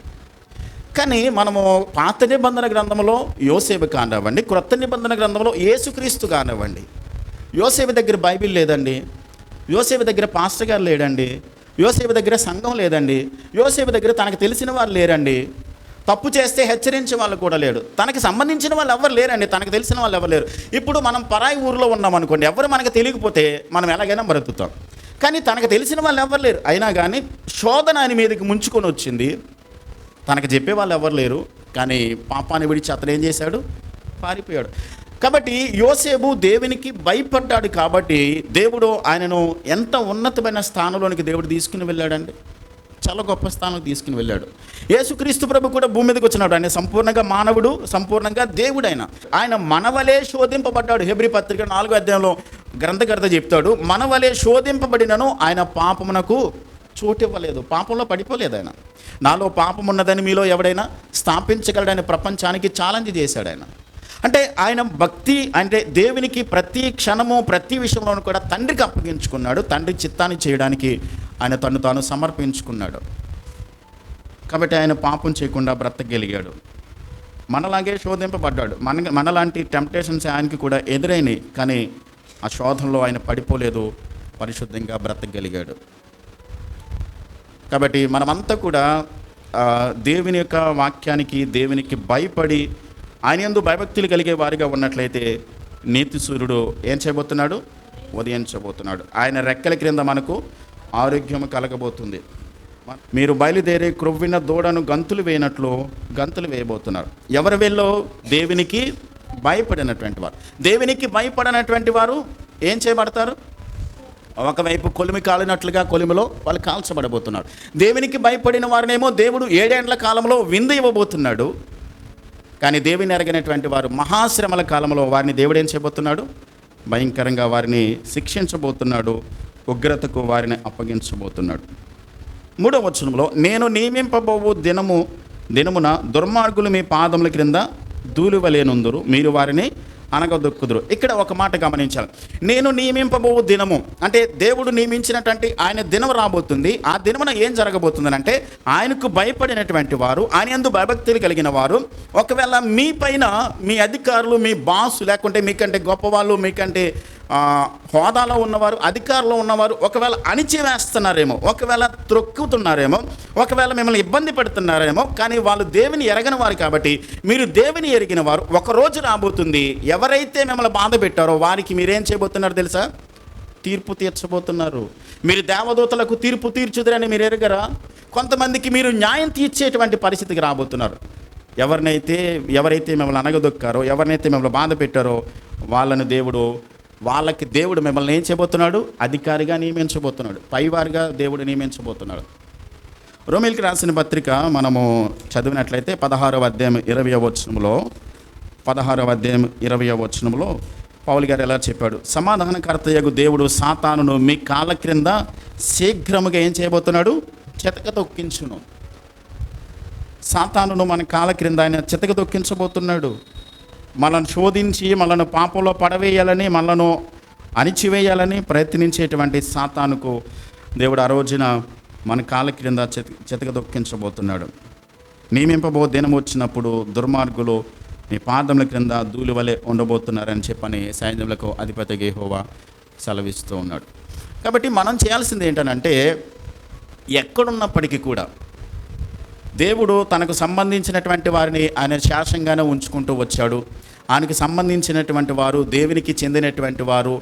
కానీ మనము పాత నిబంధన గ్రంథంలో యోసేపు కానివ్వండి, క్రొత్త నిబంధన గ్రంథంలో యేసుక్రీస్తు కానివ్వండి, యోసేపు దగ్గర బైబిల్ లేదండి, యోసేపు దగ్గర పాస్టర్ గారు లేడండి, యోసేపు దగ్గర సంఘం లేదండి, యోసేపు దగ్గర తనకు తెలిసిన వాళ్ళు లేరండి, తప్పు చేస్తే హెచ్చరించే వాళ్ళు కూడా లేడు, తనకి సంబంధించిన వాళ్ళు ఎవరు లేరండి, తనకు తెలిసిన వాళ్ళు ఎవరు లేరు. ఇప్పుడు మనం పరాయి ఊరిలో ఉన్నాం అనుకోండి, ఎవరు మనకు తెలియకపోతే మనం ఎలాగైనా బ్రతుకుతాం. కానీ తనకు తెలిసిన వాళ్ళు ఎవరు లేరు, అయినా కానీ శోధన ఆయన మీదకి ముంచుకొని వచ్చింది, తనకు చెప్పే వాళ్ళు ఎవరు లేరు, కానీ పాపాన్ని విడిచి అతను ఏం చేశాడు? పారిపోయాడు. కాబట్టి యోసేపు దేవునికి భయపడ్డాడు కాబట్టి దేవుడు ఆయనను ఎంత ఉన్నతమైన స్థానంలోనికి దేవుడు తీసుకుని వెళ్ళాడండి. చాలా గొప్ప స్థానంలో తీసుకుని వెళ్ళాడు. యేసుక్రీస్తు ప్రభు కూడా భూమి మీదకి వచ్చినాడు. ఆయన సంపూర్ణంగా మానవుడు, సంపూర్ణంగా దేవుడు. ఆయన మనవలే శోధింపబడ్డాడు. హెబ్రీ పత్రిక 4వ అధ్యాయంలో గ్రంథకర్త చెప్తాడు, మనవలే శోధింపబడినను ఆయన పాపమునకు చోటు ఇవ్వలేదు. పాపంలో పడిపోలేదు ఆయన. నాలో పాపం ఉన్నదని మీలో ఎవడైనా స్థాపించగలడని ప్రపంచానికి ఛాలెంజ్ చేశాడు ఆయన. అంటే ఆయన భక్తి అంటే దేవునికి ప్రతి క్షణము ప్రతి విషయంలోనూ కూడా తండ్రికి అప్పగించుకున్నాడు. తండ్రి చిత్తాన్ని చేయడానికి ఆయన తను తాను సమర్పించుకున్నాడు. కాబట్టి ఆయన పాపం చేయకుండా బ్రతకగలిగాడు. మనలాగే శోధింపబడ్డాడు. మనలాంటి టెంప్టేషన్స్ ఆయనకి కూడా ఎదురైనాయి. కానీ ఆ శోధనలో ఆయన పడిపోలేదు, పరిశుద్ధంగా బ్రతకగలిగాడు. కాబట్టి మనమంతా కూడా దేవుని యొక్క వాక్యానికి, దేవునికి భయపడి ఆయన యందు భయభక్తులు కలిగే వారిగా ఉన్నట్లయితే నీతి సూర్యుడు ఏం చేయబోతున్నాడు? ఉదయించబోతున్నాడు. ఆయన రెక్కల క్రింద మనకు ఆరోగ్యం కలగబోతుంది. మీరు బయలుదేరే క్రొవ్విన దూడను గంతులు వేయనట్లు గంతులు వేయబోతున్నారు. ఎవరి వెళ్ళో? దేవునికి భయపడినటువంటి వారు. దేవునికి భయపడినటువంటి వారు ఏం చేయబడతారు? ఒకవైపు కొలిమి కాలినట్లుగా కొలిమిలో వాళ్ళు కాల్చబడబోతున్నారు. దేవునికి భయపడిన వారినేమో దేవుడు 7 ఏండ్ల కాలంలో విందు ఇవ్వబోతున్నాడు. కానీ దేవుని ఎరగినటువంటి వారు మహాశ్రమల కాలంలో వారిని దేవుడు ఏం చేయబోతున్నాడు? భయంకరంగా వారిని శిక్షించబోతున్నాడు. ఉగ్రతకు వారిని అప్పగించబోతున్నాడు. 3వ వచనంలో, నేను నియమింపబోవు దినమున దుర్మార్గులు మీ పాదముల క్రింద ధూళివలెనుందురు, మీరు వారిని అనగదొక్కుదురు. ఇక్కడ ఒక మాట గమనించాలి. నేను నియమింపబో దినము అంటే దేవుడు నియమించినటువంటి ఆయన దినం రాబోతుంది. ఆ దినమున ఏం జరగబోతుందని అంటే, ఆయనకు భయపడినటువంటి వారు, ఆయన యందు భయభక్తులు కలిగిన వారు, ఒకవేళ మీ పైన మీ అధికారులు, మీ బాసు, లేకుంటే మీకంటే గొప్పవాళ్ళు, మీకంటే హోదాలో ఉన్నవారు, అధికారంలో ఉన్నవారు ఒకవేళ అణిచివేస్తున్నారేమో, ఒకవేళ త్రొక్కుతున్నారేమో, ఒకవేళ మిమ్మల్ని ఇబ్బంది పెడుతున్నారేమో, కానీ వాళ్ళు దేవుని ఎరగని వారు. కాబట్టి మీరు దేవుని ఎరిగిన వారు. ఒకరోజు రాబోతుంది, ఎవరైతే మిమ్మల్ని బాధ పెట్టారో వారికి మీరేం చేయబోతున్నారు తెలుసా? తీర్పు తీర్చబోతున్నారు. మీరు దేవదూతలకు తీర్పు తీర్చుదురని మీరు ఎరగరా? కొంతమందికి మీరు న్యాయం తీర్చేటువంటి పరిస్థితికి రాబోతున్నారు. ఎవరైతే మిమ్మల్ని అనగదొక్కారో, ఎవరినైతే మిమ్మల్ని బాధ పెట్టారో వాళ్ళకి దేవుడు మిమ్మల్ని ఏం చేయబోతున్నాడు? అధికారిగా నియమించబోతున్నాడు. పైవారిగా దేవుడు నియమించబోతున్నాడు. రోమీయులకు రాసిన పత్రిక మనము చదివినట్లయితే 16వ అధ్యాయం 20వ వచనంలో పౌలు గారు ఎలా చెప్పాడు? సమాధానకర్తయగు దేవుడు సాతానును మీ కాళ్ళ క్రింద శీఘ్రముగా ఏం చేయబోతున్నాడు? చితక తొక్కించును. సాతానును మన కాళ్ళ క్రింద ఆయన చితక తొక్కించబోతున్నాడు. మనల్ని శోధించి, మనల్ని పాపంలో పడవేయాలని, మనల్ని అణిచివేయాలని ప్రయత్నించేటువంటి సాతానుకు దేవుడు ఆ రోజున మన కాళ్ళ క్రింద చితక దొక్కించబోతున్నాడు. నియమింపబో దినం వచ్చినప్పుడు దుర్మార్గులు మీ పాదముల క్రింద ధూళి వలె ఉండబోతున్నారని చెప్పని సైన్యములకు అధిపతి యెహోవా సెలవిస్తూ ఉన్నాడు. కాబట్టి మనం చేయాల్సింది ఏంటనంటే, ఎక్కడున్నప్పటికీ కూడా దేవుడు తనకు సంబంధించినటువంటి వారిని ఆయన శాసంగానే ఉంచుకుంటూ వచ్చాడు. ఆయనకు సంబంధించినటువంటి వారు, దేవునికి చెందినటువంటి వారు,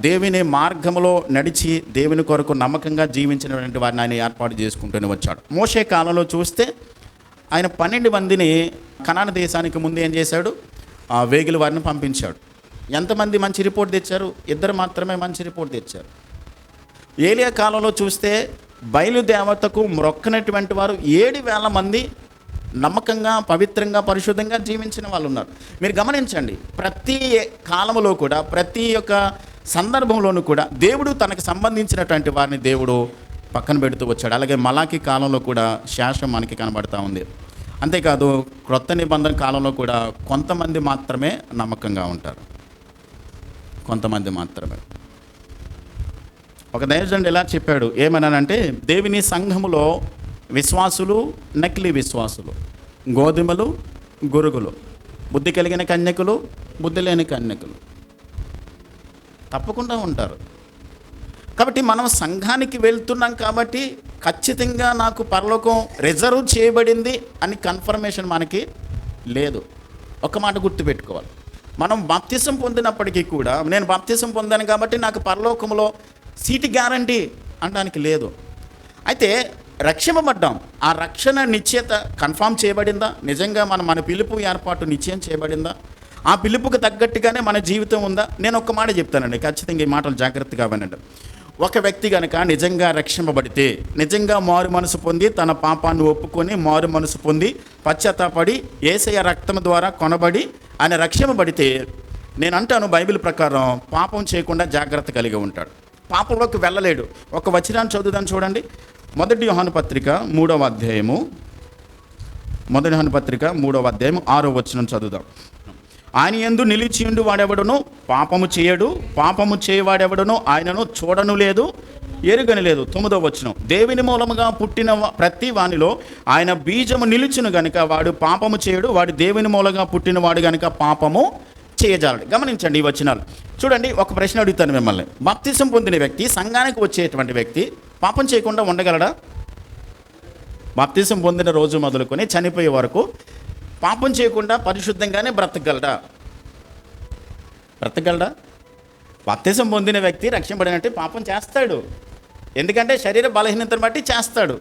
దేవుని మార్గంలో నడిచి దేవుని కొరకు నమ్మకంగా జీవించినటువంటి వారిని ఆయన ఏర్పాటు చేసుకుంటూనే వచ్చాడు. మోషే కాలంలో చూస్తే ఆయన 12 మందిని కనాను దేశానికి ముందు ఏం చేశాడు? వేగుల వారిని పంపించాడు. ఎంతమంది మంచి రిపోర్ట్ తెచ్చారు? 2 మాత్రమే మంచి రిపోర్ట్ తెచ్చారు. ఏలియా కాలంలో చూస్తే బయలుదేవతకు మొక్కనటువంటి వారు 7,000 మంది నమ్మకంగా, పవిత్రంగా, పరిశుద్ధంగా జీవించిన వాళ్ళు ఉన్నారు. మీరు గమనించండి, ప్రతి కాలంలో కూడా, ప్రతి ఒక్క సందర్భంలోనూ కూడా దేవుడు తనకు సంబంధించినటువంటి వారిని దేవుడు పక్కన పెడుతూ వచ్చాడు. అలాగే మలాకి కాలంలో కూడా శాసనం మనకి కనబడతా ఉంది. అంతేకాదు క్రొత్త నిబంధన కాలంలో కూడా కొంతమంది మాత్రమే నమ్మకంగా ఉంటారు. కొంతమంది మాత్రమే. ఒక దైవజనుడు ఎలా చెప్పాడు? ఏమన్నానంటే, దేవుని సంఘములో విశ్వాసులు, నకిలీ విశ్వాసులు, గోధుమలు, గురుగులు, బుద్ధి కలిగిన కన్యకులు, బుద్ధి లేని కన్యకులు తప్పకుండా ఉంటారు. కాబట్టి మనం సంఘానికి వెళ్తున్నాం కాబట్టి ఖచ్చితంగా నాకు పరలోకం రిజర్వ్ చేయబడింది అని కన్ఫర్మేషన్ మనకి లేదు. ఒక మాట గుర్తుపెట్టుకోవాలి, మనం బాప్తిసం పొందినప్పటికీ కూడా నేను బాప్తిసం పొందాను కాబట్టి నాకు పరలోకంలో సీటు గ్యారంటీ అనడానికి లేదు. అయితే రక్షింపబడ్డాం, ఆ రక్షణ నిశ్చయత కన్ఫామ్ చేయబడిందా? నిజంగా మన పిలుపు ఏర్పాటు నిశ్చయం చేయబడిందా? ఆ పిలుపుకు తగ్గట్టుగానే మన జీవితం ఉందా? నేను ఒక్క మాట చెప్తానండి, ఖచ్చితంగా ఈ మాటలు జాగ్రత్తగా వినండి. ఒక వ్యక్తి కనుక నిజంగా రక్షింపబడితే, నిజంగా మారు మనసు పొంది తన పాపాన్ని ఒప్పుకొని మారు మనసు పొంది పశ్చాత్తాపడి యేసయ్య రక్తం ద్వారా కొనబడి ఆయన రక్షింపబడితే, నేను అంటాను బైబిల్ ప్రకారం పాపం చేయకుండా జాగ్రత్త కలిగి ఉంటాడు, పాపంలోకి వెళ్ళలేడు. ఒక వచనాన్ని చదువుదాం చూడండి. మొదటి యోహాను పత్రిక 3వ అధ్యాయము, మొదటి యోహాను పత్రిక 3వ అధ్యాయం 6వ వచనం చదువుదాం. ఆయన యందు నిలిచియుండు వాడెవడును పాపము చేయడు, పాపము చేయవాడెవడును ఆయనను చూడను లేదు, ఎరుగని లేదు. 9వ వచనం, దేవుని మూలముగా పుట్టిన ప్రతి వానిలో ఆయన బీజము నిలుచును గనుక వాడు పాపము చేయడు, వాడు దేవుని మూలంగా పుట్టినవాడు గనుక పాపము చేయజాలడు. గమనించండి ఈ వచనాలు. చూడండి, ఒక ప్రశ్న అడుగుతాను మిమ్మల్ని. బాప్తిసం పొందిన వ్యక్తి, సంఘానికి వచ్చేటువంటి వ్యక్తి పాపం చేయకుండా ఉండగలడా? బాప్తిసం పొందిన రోజు మొదలుకొని చనిపోయే వరకు పాపం చేయకుండా పరిశుద్ధంగానే బ్రతకగలడా? బాప్తిసం పొందిన వ్యక్తి రక్షింపబడినట్టు పాపం చేస్తాడు, ఎందుకంటే శరీర బలహీనతను బట్టి చేస్తాడు.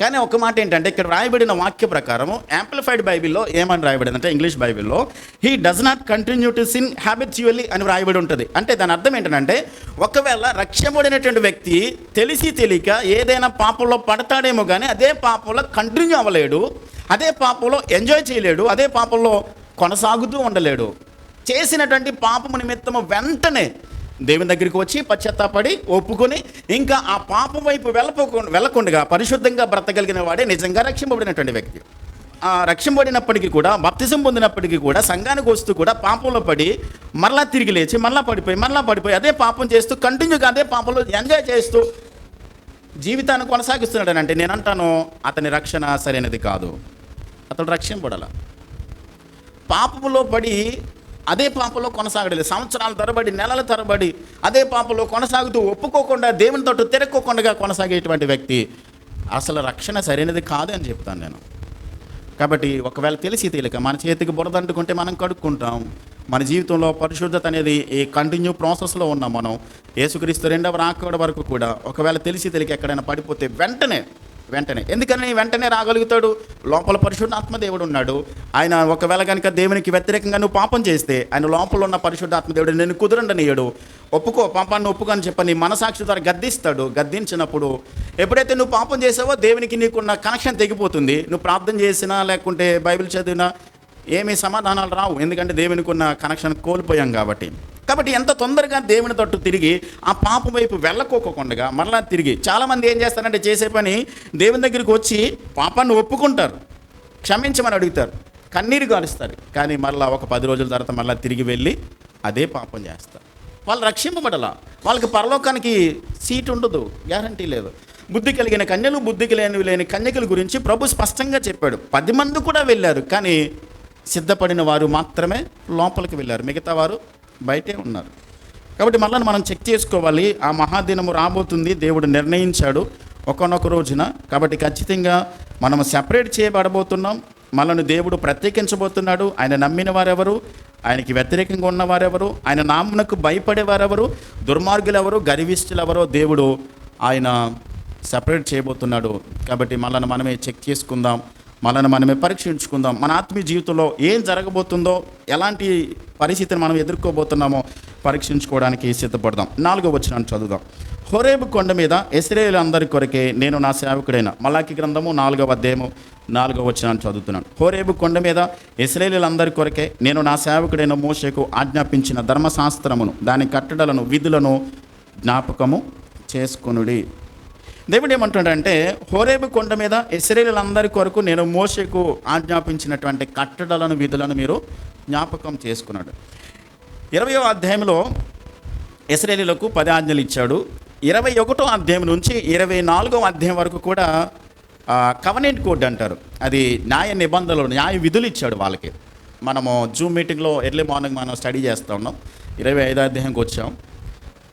కానీ ఒక మాట ఏంటంటే, ఇక్కడ రాయబడిన వాక్య ప్రకారము యాంప్లిఫైడ్ బైబిల్లో ఏమని రాయబడింది అంటే, ఇంగ్లీష్ బైబిల్లో he does not continue to sin habitually అని రాయబడి ఉంటుంది. అంటే దాని అర్థం ఏంటంటే, ఒకవేళ రక్షింపబడినటువంటి వ్యక్తి తెలిసి తెలియక ఏదైనా పాపంలో పడతాడేమో కానీ అదే పాపంలో కంటిన్యూ అవ్వలేడు, అదే పాపంలో ఎంజాయ్ చేయలేడు, అదే పాపంలో కొనసాగుతూ ఉండలేడు. చేసినటువంటి పాపము నిమిత్తము వెంటనే దేవుని దగ్గరికి వచ్చి పశ్చాత్తాపడి ఒప్పుకొని ఇంకా ఆ పాపం వైపు వెళ్ళకుండా పరిశుద్ధంగా బ్రతకగలిగిన వాడే నిజంగా రక్షింపబడినటువంటి వ్యక్తి. రక్షింపబడినప్పటికీ కూడా, బాప్తిసం పొందినప్పటికీ కూడా సంఘానికి వస్తూ కూడా పాపంలో పడి మరలా తిరిగి లేచి మరలా పడిపోయి అదే పాపం చేస్తూ కంటిన్యూగా అదే పాపంలో ఎంజాయ్ చేస్తూ జీవితాన్ని కొనసాగిస్తున్నాడు అంటే, నేను అంటాను అతని రక్షణ సరైనది కాదు. అతడు రక్షింపబడాల. పాపంలో పడి అదే పాపంలో కొనసాగలేదు, సంవత్సరాల తరబడి నెలల తరబడి అదే పాపంలో కొనసాగుతూ ఒప్పుకోకుండా దేవుని తోటి తిరక్కోకుండా కొనసాగేటువంటి వ్యక్తి అసలు రక్షణ సరైనది కాదు అని చెప్తాను నేను. కాబట్టి ఒకవేళ తెలిసి తెలియక మన చేతికి బురద అంటుకుంటే మనం కడుక్కుంటాం. మన జీవితంలో పరిశుద్ధత అనేది ఈ కంటిన్యూ ప్రాసెస్లో ఉన్నాం మనం. యేసుక్రీస్తు 2వ రాకడ వరకు కూడా ఒకవేళ తెలిసి తెలియక ఎక్కడైనా పడిపోతే వెంటనే ఎందుకని వెంటనే రాగలుగుతాడు? లోపల పరిశుద్ధాత్మ దేవుడు ఉన్నాడు. ఆయన ఒకవేళ కనుక దేవునికి వ్యతిరేకంగా నువ్వు పాపం చేస్తే ఆయన లోపల ఉన్న పరిశుద్ధాత్మ దేవుడు నేను కుదరండనియడు. ఒప్పుకో, పాపాన్ని ఒప్పుకొని చెప్పని మనసాక్షి ద్వారా గద్దిస్తాడు. గద్దించినప్పుడు ఎప్పుడైతే నువ్వు పాపం చేసావో దేవునికి నీకున్న కనెక్షన్ తెగిపోతుంది. నువ్వు ప్రార్థన చేసినా లేకుంటే బైబిల్ చదివినా ఏమీ సమాధానాలు రావు, ఎందుకంటే దేవునికి ఉన్న కనెక్షన్ కోల్పోయాం కాబట్టి ఎంత తొందరగా దేవుని తట్టు తిరిగి ఆ పాపం వైపు వెళ్ళకోకుండా మరలా తిరిగి, చాలామంది ఏం చేస్తారంటే చేసే పని దేవుని దగ్గరికి వచ్చి పాపాన్ని ఒప్పుకుంటారు, క్షమించమని అడుగుతారు, కన్నీరు గాలుస్తారు, కానీ మరలా ఒక 10 రోజుల తర్వాత మరలా తిరిగి వెళ్ళి అదే పాపం చేస్తారు. వాళ్ళు రక్షింపబడాల, వాళ్ళకి పరలోకానికి సీట్ ఉండదు, గ్యారంటీ లేదు. బుద్ధి కలిగిన కన్యలు, బుద్ధికి లేని కన్యకల గురించి ప్రభు స్పష్టంగా చెప్పాడు. 10 మంది కూడా వెళ్ళారు, కానీ సిద్ధపడిన వారు మాత్రమే లోపలికి వెళ్ళారు, మిగతా వారు బయటే ఉన్నారు. కాబట్టి మళ్ళీ మనం చెక్ చేసుకోవాలి. ఆ మహాదినము రాబోతుంది, దేవుడు నిర్ణయించాడు ఒకనొక రోజున. కాబట్టి ఖచ్చితంగా మనం సెపరేట్ చేయబడబోతున్నాం, మనల్ని దేవుడు ప్రత్యేకించబోతున్నాడు. ఆయన నమ్మిన వారెవరు, ఆయనకి వ్యతిరేకంగా ఉన్నవారెవరు, ఆయన నామునకు భయపడేవారెవరు, దుర్మార్గులు ఎవరు, గర్విష్ఠులు ఎవరో దేవుడు ఆయన సెపరేట్ చేయబోతున్నాడు. కాబట్టి మనల్ని మనమే చెక్ చేసుకుందాం, మనల్ని మనమే పరీక్షించుకుందాం. మన ఆత్మీయ జీవితంలో ఏం జరగబోతుందో, ఎలాంటి పరిస్థితిని మనం ఎదుర్కోబోతున్నామో పరీక్షించుకోవడానికి సిద్ధపడదాం. 4వ వచనాన్ని చదువుదాం. హోరేబు కొండ మీద ఇశ్రాయేలులందరి కొరకే నేను నా సేవకుడైన, మలాకి గ్రంథము 4వ అధ్యాయము 4వ వచనాన్ని చదువుతున్నాను. హోరేబు కొండ మీద ఇశ్రాయేలులందరి కొరకే నేను నా సేవకుడైన మోషేకు ఆజ్ఞాపించిన ధర్మశాస్త్రమును, దాని కట్టడలను, విధులను జ్ఞాపకము చేసుకొనుడి. దేవుడు ఏమంటాడంటే, హోరేబు కొండ మీద ఇశ్రాయేలులందరి కొరకు నేను మోషేకు ఆజ్ఞాపించినటువంటి కట్టడలను, విధులను మీరు జ్ఞాపకం చేసుకున్నాడు. 20వ అధ్యాయంలో ఇశ్రాయేలీయులకు 10 ఆజ్ఞలు ఇచ్చాడు. 21వ అధ్యాయం నుంచి 24వ అధ్యాయం వరకు కూడా కవెనెంట్ కోడ్ అంటారు, అది న్యాయ నిబంధనలు, న్యాయ విధులు ఇచ్చాడు వాళ్ళకి. మనము జూమ్ మీటింగ్లో ఎర్లీ మార్నింగ్ మనం స్టడీ చేస్తూ ఉన్నాం. 25వ అధ్యాయంకి వచ్చాం,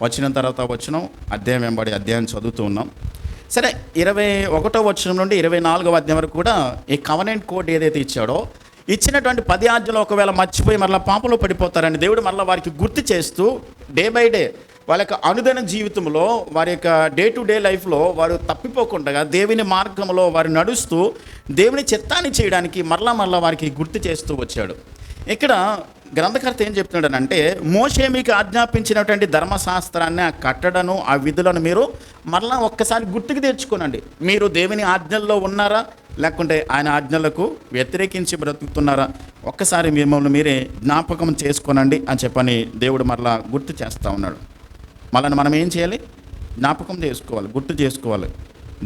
వచ్చిన తర్వాత అధ్యాయం వెంబడి అధ్యాయం చదువుతూ ఉన్నాం. సరే, 21వ వచనం నుండి 24వ అధ్యాయం వరకు కూడా ఈ కవెనెంట్ కోడ్ ఏదైతే ఇచ్చాడో, ఇచ్చినటువంటి 10 ఆజ్ఞలు ఒకవేళ మర్చిపోయి మరలా పాపంలో పడిపోతారని దేవుడు మరలా వారికి గుర్తు చేస్తూ డే బై డే వాళ్ళ యొక్క అనుదిన జీవితంలో, వారి యొక్క డే టు డే లైఫ్లో వారు తప్పిపోకుండా దేవుని మార్గంలో వారు నడుస్తూ దేవుని చిత్తాన్ని చేయడానికి మరలా వారికి గుర్తు చేస్తూ వచ్చాడు. ఇక్కడ గ్రంథకర్త ఏం చెప్తున్నాడనంటే, మోషే మీకు ఆజ్ఞాపించినటువంటి ధర్మశాస్త్రాన్ని, ఆ కట్టడను, ఆ విధులను మీరు మరలా ఒక్కసారి గుర్తుకు తెచ్చుకోనండి. మీరు దేవుని ఆజ్ఞల్లో ఉన్నారా, లేకుంటే ఆయన ఆజ్ఞలకు వ్యతిరేకించి బ్రతుకుతున్నారా, ఒక్కసారి మిమ్మల్ని మీరే జ్ఞాపకం చేసుకోనండి అని చెప్పని దేవుడు మరలా గుర్తు చేస్తూ ఉన్నాడు. మళ్ళీ మనం ఏం చేయాలి? జ్ఞాపకం చేసుకోవాలి, గుర్తు చేసుకోవాలి.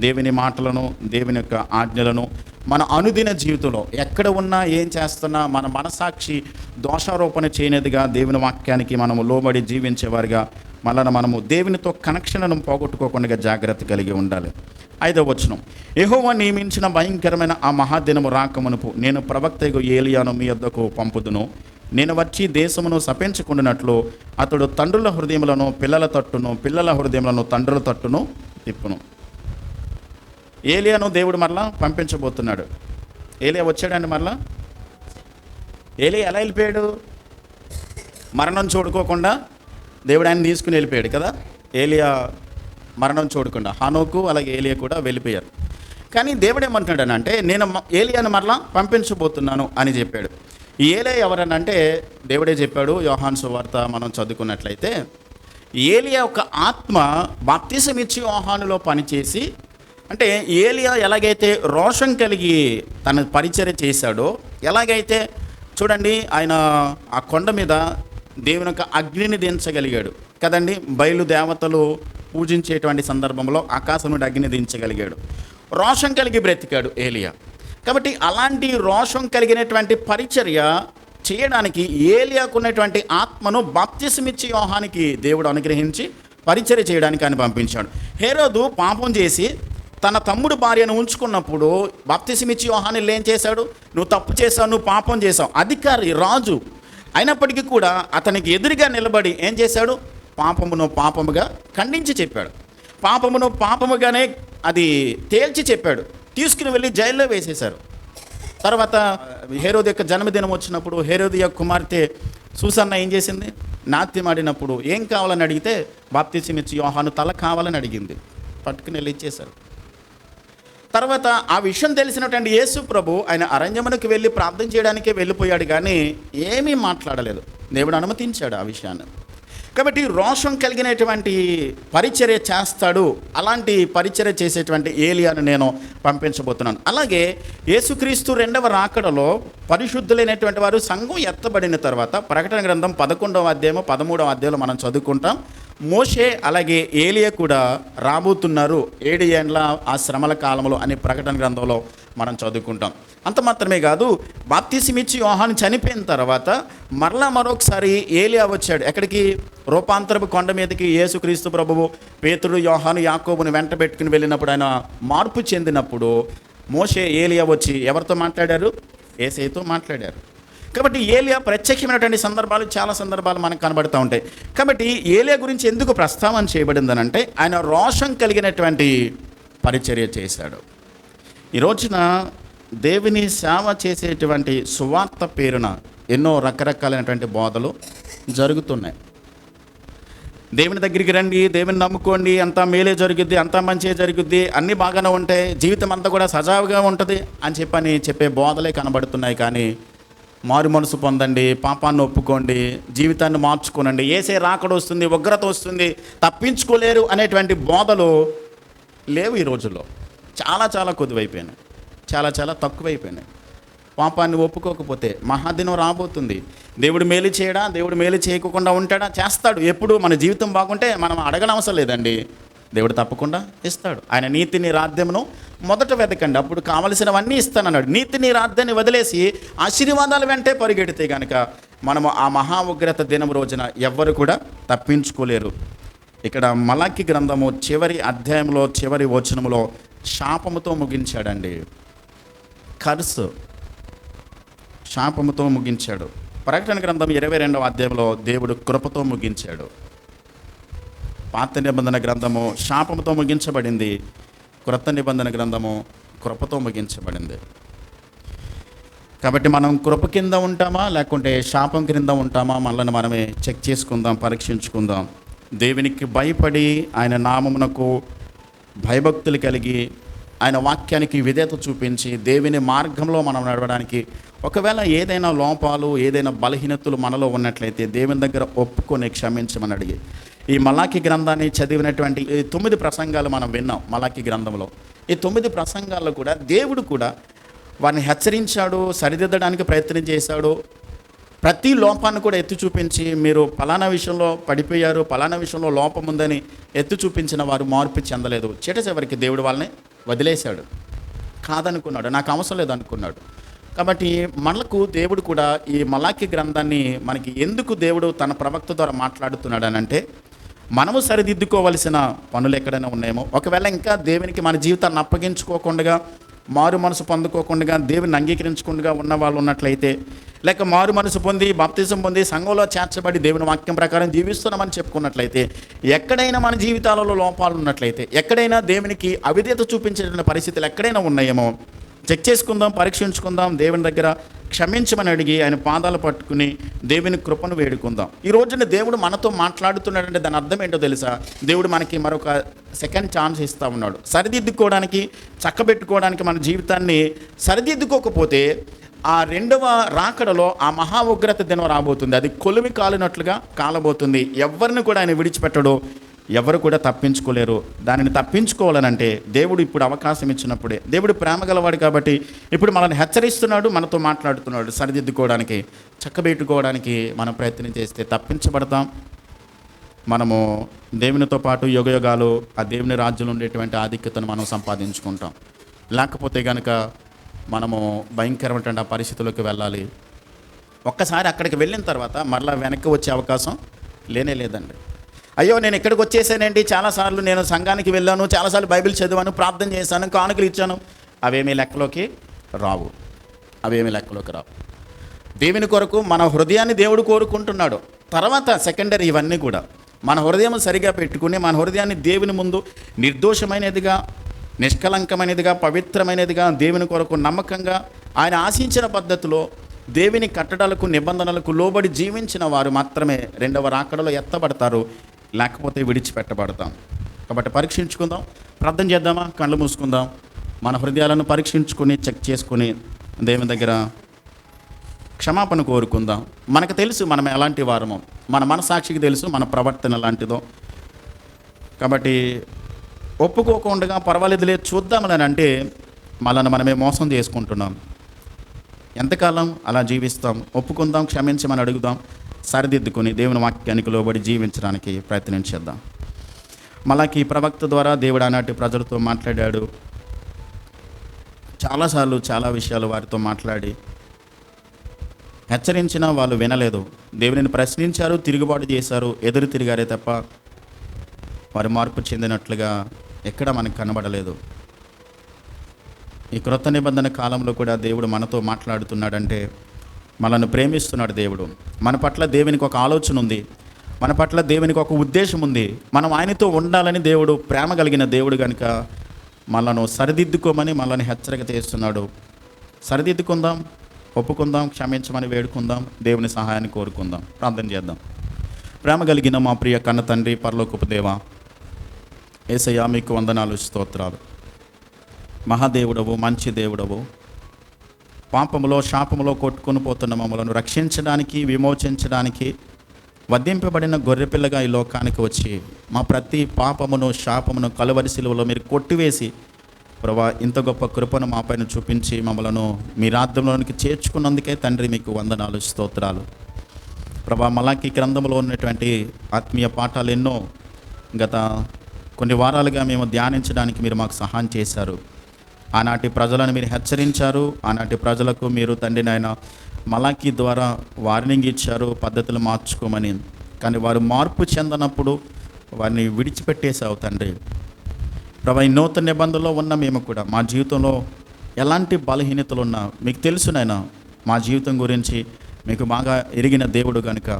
దేవుని మాటలను, దేవుని యొక్క ఆజ్ఞలను మన అనుదిన జీవితంలో ఎక్కడ ఉన్నా, ఏం చేస్తున్నా మన మనసాక్షి దోషారోపణ చేయనిదిగా దేవుని వాక్యానికి మనము లోబడి జీవించేవారిగా మనము దేవునితో కనెక్షన్ను పోగొట్టుకోకుండా జాగ్రత్త కలిగి ఉండాలి. 5వ వచనం, యెహోవా నియమించిన భయంకరమైన ఆ మహాదినము రాకమునుపు నేను ప్రవక్తయగు ఏలియాను మీ యొద్దకు పంపుదును. నేను వచ్చి దేశమును శపించుకుంటున్నట్లు అతడు తండ్రుల హృదయములను పిల్లల తట్టును, పిల్లల హృదయములను తండ్రుల తట్టును తిప్పును. ఏలియాను దేవుడు మరలా పంపించబోతున్నాడు. ఏలియా వచ్చాడండి. మరలా ఏలియా ఎలా వెళ్ళిపోయాడు? మరణం చూడుకోకుండా దేవుడు ఆయన తీసుకుని వెళ్ళిపోయాడు కదా. ఏలియా మరణం చూడకుండా హానోకు అలాగే ఏలియా కూడా వెళ్ళిపోయారు. కానీ దేవుడు ఏమంటున్నాడనంటే, నేను ఏలియాను మరలా పంపించబోతున్నాను అని చెప్పాడు. ఈ ఏలియా ఎవరనంటే దేవుడే చెప్పాడు. యోహాను సువార్త మనం చదువుకున్నట్లయితే, ఏలియా ఒక ఆత్మ బాప్తిసం ఇచ్చి యోహానులో పనిచేసి, అంటే ఏలియా ఎలాగైతే రోషం కలిగి తన పరిచర్య చేశాడో, ఎలాగైతే చూడండి ఆయన ఆ కొండ మీద దేవుని యొక్క అగ్నిని దించగలిగాడు కదండి. బయలు దేవతలు పూజించేటువంటి సందర్భంలో ఆకాశం నుండి అగ్ని దించగలిగాడు. రోషం కలిగి బ్రతికాడు ఏలియా. కాబట్టి అలాంటి రోషం కలిగినటువంటి పరిచర్య చేయడానికి ఏలియాకు ఉన్నటువంటి ఆత్మను బాప్తిసమిచ్చి యోహానికి దేవుడు అనుగ్రహించి పరిచర్య చేయడానికి ఆయన పంపించాడు. హేరోదు పాపం చేసి తన తమ్ముడు భార్యను ఉంచుకున్నప్పుడు బాప్తిసమిచ్చి యోహాను ఏం చేశాడు? నువ్వు తప్పు చేసావు, నువ్వు పాపం చేసావు. అధికారి, రాజు అయినప్పటికీ కూడా అతనికి ఎదురుగా నిలబడి ఏం చేశాడు? పాపమును పాపముగా ఖండించి చెప్పాడు. పాపమును పాపముగానే అది తేల్చి చెప్పాడు. తీసుకుని వెళ్ళి జైల్లో వేసేశారు. తర్వాత హేరోదు యొక్క జన్మదినం వచ్చినప్పుడు హేరోదు యొక్క కుమార్తె సూసన్న ఏం చేసింది? నాట్యమాడినప్పుడు ఏం కావాలని అడిగితే బాప్తిసమిచ్చి యోహాను తల కావాలని అడిగింది. పట్టుకుని వెళ్ళి ఇచ్చేశారు. తర్వాత ఆ విషయం తెలిసినటువంటి యేసు ప్రభు ఆయన అరణ్యమునకు వెళ్ళి ప్రార్థన చేయడానికే వెళ్ళిపోయాడు, కానీ ఏమీ మాట్లాడలేదు. దేవుడు అనుమతించాడు ఆ విషయాన్ని. కాబట్టి రోషం కలిగినటువంటి పరిచర్య చేస్తాడు. అలాంటి పరిచర్య చేసేటువంటి ఏలియాను నేను పంపించబోతున్నాను. అలాగే యేసుక్రీస్తు రెండవ రాకడలో పరిశుద్ధులైనటువంటి వారు సంఘం ఎత్తబడిన తర్వాత ప్రకటన గ్రంథం 11వ అధ్యాయం 13వ అధ్యాయంలో మనం చదువుకుంటాం. మోషే అలాగే ఏలియా కూడా రాబోతున్నారు 7 ఏండ్ల ఆ శ్రమల కాలంలో అని ప్రకటన గ్రంథంలో మనం చదువుకుంటాం. అంత మాత్రమే కాదు, బాప్తిసమిచ్చి యోహాను చనిపోయిన తర్వాత మరలా మరొకసారి ఏలియా వచ్చాడు. ఎక్కడికి? రూపాంతరపు కొండ మీదకి యేసుక్రీస్తు ప్రభువు పేతురు, యోహాను, యాకోబుని వెంట పెట్టుకుని వెళ్ళినప్పుడు ఆయన మార్పు చెందినప్పుడు మోషే, ఏలియా వచ్చి ఎవరితో మాట్లాడారు? యేసయ్యతో మాట్లాడారు. కాబట్టి ఏలియా ప్రత్యక్షమైనటువంటి సందర్భాలు చాలా సందర్భాలు మనకు కనబడుతూ ఉంటాయి. కాబట్టి ఏలియా గురించి ఎందుకు ప్రస్తావన చేయబడిందనంటే ఆయన రోషం కలిగినటువంటి పరిచర్య చేశాడు. ఈ రోజున దేవుని సేవ చేసేటువంటి సువార్త పేరున ఎన్నో రకరకాలైనటువంటి బోధలు జరుగుతున్నాయి. దేవుని దగ్గరికి రండి, దేవుని నమ్ముకోండి, అంతా మేలే జరుగుద్ది, అంతా మంచిగా జరుగుద్ది, అన్నీ బాగానే ఉంటాయి, జీవితం అంతా కూడా సజావుగా ఉంటుంది అని చెప్పే బోధలే కనబడుతున్నాయి. కానీ మారు మనసు పొందండి, పాపాన్ని ఒప్పుకోండి, జీవితాన్ని మార్చుకోనండి, ఏసే రాకడ వస్తుంది, ఉగ్రత వస్తుంది, తప్పించుకోలేరు అనేటువంటి బోధలు లేవు ఈ రోజుల్లో. చాలా చాలా కొద్దివైపోయినాయి, చాలా తక్కువైపోయినాయి. పాపాన్ని ఒప్పుకోకపోతే మహాదినం రాబోతుంది. దేవుడు మేలు చేయడా? దేవుడు మేలు చేయకుండా ఉంటాడా? చేస్తాడు. ఎప్పుడు మన జీవితం బాగుంటే మనం అడగనవసరం లేదండి, దేవుడు తప్పకుండా ఇస్తాడు. ఆయన నీతిని రాధ్యమును మొదట వెతకండి, అప్పుడు కావలసినవన్నీ ఇస్తానన్నాడు. నీతిని రాధ్యాన్ని వదిలేసి ఆశీర్వాదాల వెంటే పరిగెడితే కనుక మనము ఆ మహా ఉగ్రత దినం రోజున ఎవ్వరు కూడా తప్పించుకోలేరు. ఇక్కడ మలాకి గ్రంథము చివరి అధ్యాయంలో చివరి వచనములో శాపముతో ముగించాడండి. కర్సు, శాపముతో ముగించాడు. ప్రకటన గ్రంథం 22వ అధ్యాయంలో దేవుడు కృపతో ముగించాడు. పాత నిబంధన గ్రంథము శాపముతో ముగించబడింది, క్రొత్త నిబంధన గ్రంథము కృపతో ముగించబడింది. కాబట్టి మనం కృప కింద ఉంటామా లేకుంటే శాపం క్రింద ఉంటామా? మనల్ని మనమే చెక్ చేసుకుందాం, పరీక్షించుకుందాం. దేవునికి భయపడి ఆయన నామమునకు భయభక్తులు కలిగి ఆయన వాక్యానికి విధేయత చూపించి దేవుని మార్గంలో మనం నడవడానికి ఒకవేళ ఏదైనా లోపాలు ఏదైనా బలహీనతలు మనలో ఉన్నట్లయితే దేవుని దగ్గర ఒప్పుకొని క్షమించమని అడిగి ఈ మలాకి గ్రంథాన్ని చదివినటువంటి ఈ 9 ప్రసంగాలు మనం విన్నాం. మలాకి గ్రంథంలో ఈ 9 ప్రసంగాల్లో కూడా దేవుడు కూడా వారిని హెచ్చరించాడు, సరిదిద్దడానికి ప్రయత్నం చేశాడు. ప్రతి లోపాన్ని కూడా ఎత్తి చూపించి మీరు పలానా విషయంలో పడిపోయారు, పలానా విషయంలో లోపం ఉందని ఎత్తి చూపించిన వారు మార్పు చెందలేదు. చివరికి దేవుడు వాళ్ళని వదిలేశాడు, కాదనుకున్నాడు, నాకు అవసరం లేదు అనుకున్నాడు. కాబట్టి మనకు దేవుడు కూడా ఈ మలాకి గ్రంథాన్ని మనకి ఎందుకు దేవుడు తన ప్రవక్త ద్వారా మాట్లాడుతున్నాడు అని అంటే, మనము సరిదిద్దుకోవలసిన పనులు ఎక్కడైనా ఉన్నాయేమో, ఒకవేళ ఇంకా దేవునికి మన జీవితాన్ని అప్పగించుకోకుండా మారు మనసు పొందుకోకుండా దేవుని అంగీకరించకుండా ఉన్న వాళ్ళు ఉన్నట్లయితే, లేక మారు మనసు పొంది బాప్తిజం పొంది సంఘంలో చేర్చబడి దేవుని వాక్యం ప్రకారం జీవిస్తున్నామని చెప్పుకున్నట్లయితే, ఎక్కడైనా మన జీవితాలలో లోపాలు ఉన్నట్లయితే, ఎక్కడైనా దేవునికి అవిధేయత చూపించిన పరిస్థితులు ఎక్కడైనా ఉన్నాయేమో చెక్ చేసుకుందాం, పరీక్షించుకుందాం. దేవుని దగ్గర క్షమించమని అడిగి ఆయన పాదాలు పట్టుకుని దేవుని కృపను వేడుకుందాం. ఈ రోజున దేవుడు మనతో మాట్లాడుతున్నాడంటే దాని అర్థం ఏంటో తెలుసా? దేవుడు మనకి మరొక సెకండ్ ఛాన్స్ ఇస్తూ ఉన్నాడు. సరిదిద్దుకోవడానికి, చక్కబెట్టుకోవడానికి. మన జీవితాన్ని సరిదిద్దుకోకపోతే ఆ రెండవ రాకడలో ఆ మహా ఉగ్రత దినం రాబోతుంది. అది కొలిమి కాలినట్లుగా కాలబోతుంది. ఎవరిని కూడా ఆయన విడిచిపెట్టడు, ఎవరు కూడా తప్పించుకోలేరు. దానిని తప్పించుకోవాలనంటే దేవుడు ఇప్పుడు అవకాశం ఇచ్చినప్పుడే, దేవుడు ప్రేమ గలవాడు కాబట్టి ఇప్పుడు మనల్ని హెచ్చరిస్తున్నాడు, మనతో మాట్లాడుతున్నాడు. సరిదిద్దుకోవడానికి, చక్కబెట్టుకోవడానికి మనం ప్రయత్నం చేస్తే తప్పించబడతాం. మనము దేవునితో పాటు యుగయుగాలు ఆ దేవుని రాజ్యంలో ఉండేటువంటి ఆధిక్యతను మనం సంపాదించుకుంటాం. లేకపోతే కనుక మనము భయంకరమైనటువంటి ఆ పరిస్థితుల్లోకి వెళ్ళాలి. ఒక్కసారి అక్కడికి వెళ్ళిన తర్వాత మరలా వెనక్కి వచ్చే అవకాశం లేనే లేదండి. అయ్యో నేను ఇక్కడికి వచ్చేసానండి, చాలాసార్లు నేను సంఘానికి వెళ్ళాను, చాలాసార్లు బైబిల్ చదివాను, ప్రార్థన చేశాను, కానుకలు ఇచ్చాను, అవేమీ లెక్కలోకి రావు. దేవుని కొరకు మన హృదయాన్ని దేవుడు కోరుకుంటున్నాడు. తర్వాత సెకండరీ ఇవన్నీ కూడా మన హృదయం సరిగా పెట్టుకుని మన హృదయాన్ని దేవుని ముందు నిర్దోషమైనదిగా, నిష్కలంకమైనదిగా, పవిత్రమైనదిగా, దేవుని కొరకు నమ్మకంగా ఆయన ఆశించిన పద్ధతిలో దేవుని కట్టడలకు నిబంధనలకు లోబడి జీవించిన వారు మాత్రమే రెండవ రాకడలో ఎత్తబడతారు, లేకపోతే విడిచిపెట్టబడతాం. కాబట్టి పరీక్షించుకుందాం, ప్రార్థన చేద్దామా, కళ్ళు మూసుకుందాం, మన హృదయాలను పరీక్షించుకొని చెక్ చేసుకుని దేవుని దగ్గర క్షమాపణ కోరుకుందాం. మనకు తెలుసు మనం ఎలాంటి వారమో, మన మనసాక్షికి తెలుసు మన ప్రవర్తన ఎలాంటిదో. కాబట్టి ఒప్పుకోకుండా పర్వాలేదులే చూద్దామని అంటే మనల్ని మనమే మోసం చేసుకుంటున్నాం. ఎంతకాలం అలా జీవిస్తాం? ఒప్పుకుందాం, క్షమించమని అడుగుదాం, సరిదిద్దుకొని దేవుని వాక్యానికి లోబడి జీవించడానికి ప్రయత్నం చేద్దాం. మలాకి ప్రవక్త ద్వారా దేవుడు ఆనాటి ప్రజలతో మాట్లాడాడు. చాలాసార్లు చాలా విషయాలు వారితో మాట్లాడి హెచ్చరించినా వాళ్ళు వినలేదు. దేవునిని ప్రశ్నించారు, తిరుగుబాటు చేశారు, ఎదురు తిరిగారే తప్ప వారు మార్పు చెందినట్లుగా ఎక్కడ మనకు కనబడలేదు. ఈ క్రొత్త నిబంధన కాలంలో కూడా దేవుడు మనతో మాట్లాడుతున్నాడంటే మనల్ని ప్రేమిస్తున్నాడు. దేవుడు మన పట్ల దేవునికి ఒక ఆలోచన ఉంది, మన పట్ల దేవునికి ఒక ఉద్దేశం ఉంది. మనం ఆయనతో ఉండాలని దేవుడు ప్రేమ కలిగిన దేవుడు కనుక మనను సరిదిద్దుకోమని మనల్ని హెచ్చరిక చేస్తున్నాడు. సరిదిద్దుకుందాం, ఒప్పుకుందాం, క్షమించమని వేడుకుందాం, దేవుని సహాయాన్ని కోరుకుందాం. ప్రార్థన చేద్దాం. ప్రేమ కలిగిన మా ప్రియ కన్న తండ్రి, పరలోకపు దేవా, యేసయ్యా మీకు వందనాలు, స్తోత్రాలు. మహాదేవుడవు, మంచి దేవుడవు, పాపములో శాపములో కొట్టుకొని పోతున్న మమ్మలను రక్షించడానికి, విమోచించడానికి వధింపబడిన గొర్రెపిల్లగా ఈ లోకానికి వచ్చి మా ప్రతి పాపమును శాపమును కలువరి సిలువలో మీరు కొట్టివేసి ప్రభా ఇంత గొప్ప కృపను మా పైన చూపించి మమ్మలను మీ రాజ్యంలోనికి చేర్చుకున్నందుకే తండ్రి మీకు వందనాలు, స్తోత్రాలు. ప్రభా మలాకి గ్రంథంలో ఉన్నటువంటి ఆత్మీయ పాఠాలు ఎన్నో గత కొన్ని వారాలుగా మేము ధ్యానించడానికి మీరు మాకు సహాయం చేశారు. ఆనాటి ప్రజలను మీరు హెచ్చరించారు, ఆనాటి ప్రజలకు మీరు తండ్రి నాయన మలాకి ద్వారా వార్నింగ్ ఇచ్చారు, పద్ధతులు మార్చుకోమని. కానీ వారు మార్పు చెందనప్పుడు వారిని విడిచిపెట్టేసావు తండ్రి. ప్రభా ఈ నూతన నిబంధనలో ఉన్న మేము కూడా మా జీవితంలో ఎలాంటి బలహీనతలు ఉన్నా మీకు తెలుసు నాయన. మా జీవితం గురించి మీకు బాగా ఎరిగిన దేవుడు కనుక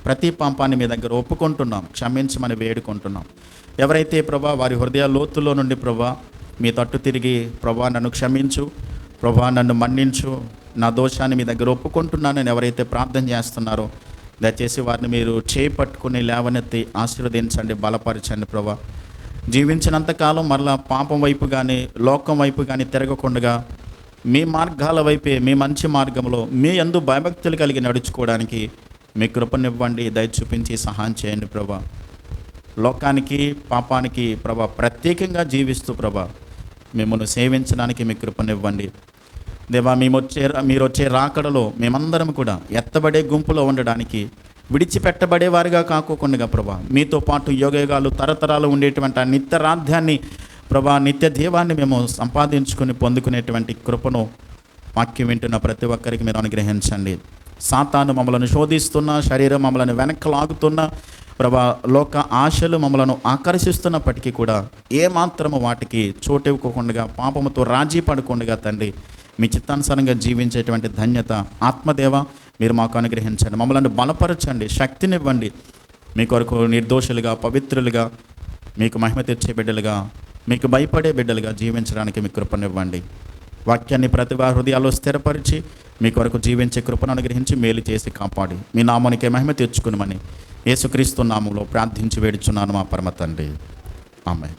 ప్రతి పాపాన్ని మీ దగ్గర ఒప్పుకుంటున్నాం, క్షమించమని వేడుకుంటున్నాం. ఎవరైతే ప్రభా వారి హృదయ లోతుల్లో నుండి ప్రభా మీ తట్టు తిరిగి ప్రభా నన్ను క్షమించు, ప్రభా నన్ను మన్నించు, నా దోషాన్ని మీ దగ్గర ఒప్పుకుంటున్నానని ఎవరైతే ప్రార్థన చేస్తున్నారో దయచేసి వారిని మీరు చేపట్టుకుని లేవనెత్తి ఆశీర్వదించండి, బలపరచండి ప్రభా. జీవించినంతకాలం మరలా పాపం వైపు కానీ లోకం వైపు కానీ తిరగకుండా మీ మార్గాల వైపే, మీ మంచి మార్గంలో మీ యందు భయభక్తులు కలిగి నడుచుకోవడానికి మీ కృపనివ్వండి, దయ చూపించి సహాయం చేయండి ప్రభా. లోకానికి పాపానికి ప్రభా ప్రత్యేకంగా జీవిస్తూ ప్రభా మిమ్మల్ని సేవించడానికి మీ కృపనివ్వండి దేవా. మీరు వచ్చే రాకడలో మేమందరం కూడా ఎత్తబడే గుంపులో ఉండడానికి, విడిచిపెట్టబడేవారిగా కాకోకుండా ప్రభా మీతో పాటు యోగయుగాలు తరతరాలు ఉండేటువంటి ఆ నిత్య రాధ్యాన్ని ప్రభా, నిత్య దీవాన్ని మేము సంపాదించుకొని పొందుకునేటువంటి కృపను వాక్యం వింటున్న ప్రతి ఒక్కరికి మీరు అనుగ్రహించండి. సాతాను మమ్మలను శోధిస్తున్న, శరీరం మమ్మల్ని వెనక్కి లాగుతున్న ప్రభా, లోక ఆశలు మమ్మలను ఆకర్షిస్తున్నప్పటికీ కూడా ఏమాత్రము వాటికి చోటివ్వకుండా, పాపముతో రాజీ పడకుండా తండ్రి మీ చిత్తానుసారంగా జీవించేటువంటి ధన్యత ఆత్మదేవ మీరు మాకు అనుగ్రహించండి. మమ్మల్ని బలపరచండి, శక్తినివ్వండి. మీ కొరకు నిర్దోషులుగా, పవిత్రులుగా, మీకు మహిమ తెచ్చే బిడ్డలుగా, మీకు భయపడే బిడ్డలుగా జీవించడానికి మీ కృపనివ్వండి. వాక్యాన్ని ప్రతి వారి హృదయాల్లో స్థిరపరిచి మీ కొరకు జీవించే కృపను అనుగ్రహించి మేలు చేసి కాపాడి మీ నామానికే మహిమ తెచ్చుకునమని యేసుక్రీస్తు నామంలో ప్రార్థించి వేడుచున్నాను మా పరమ తండ్రి. ఆమేన్.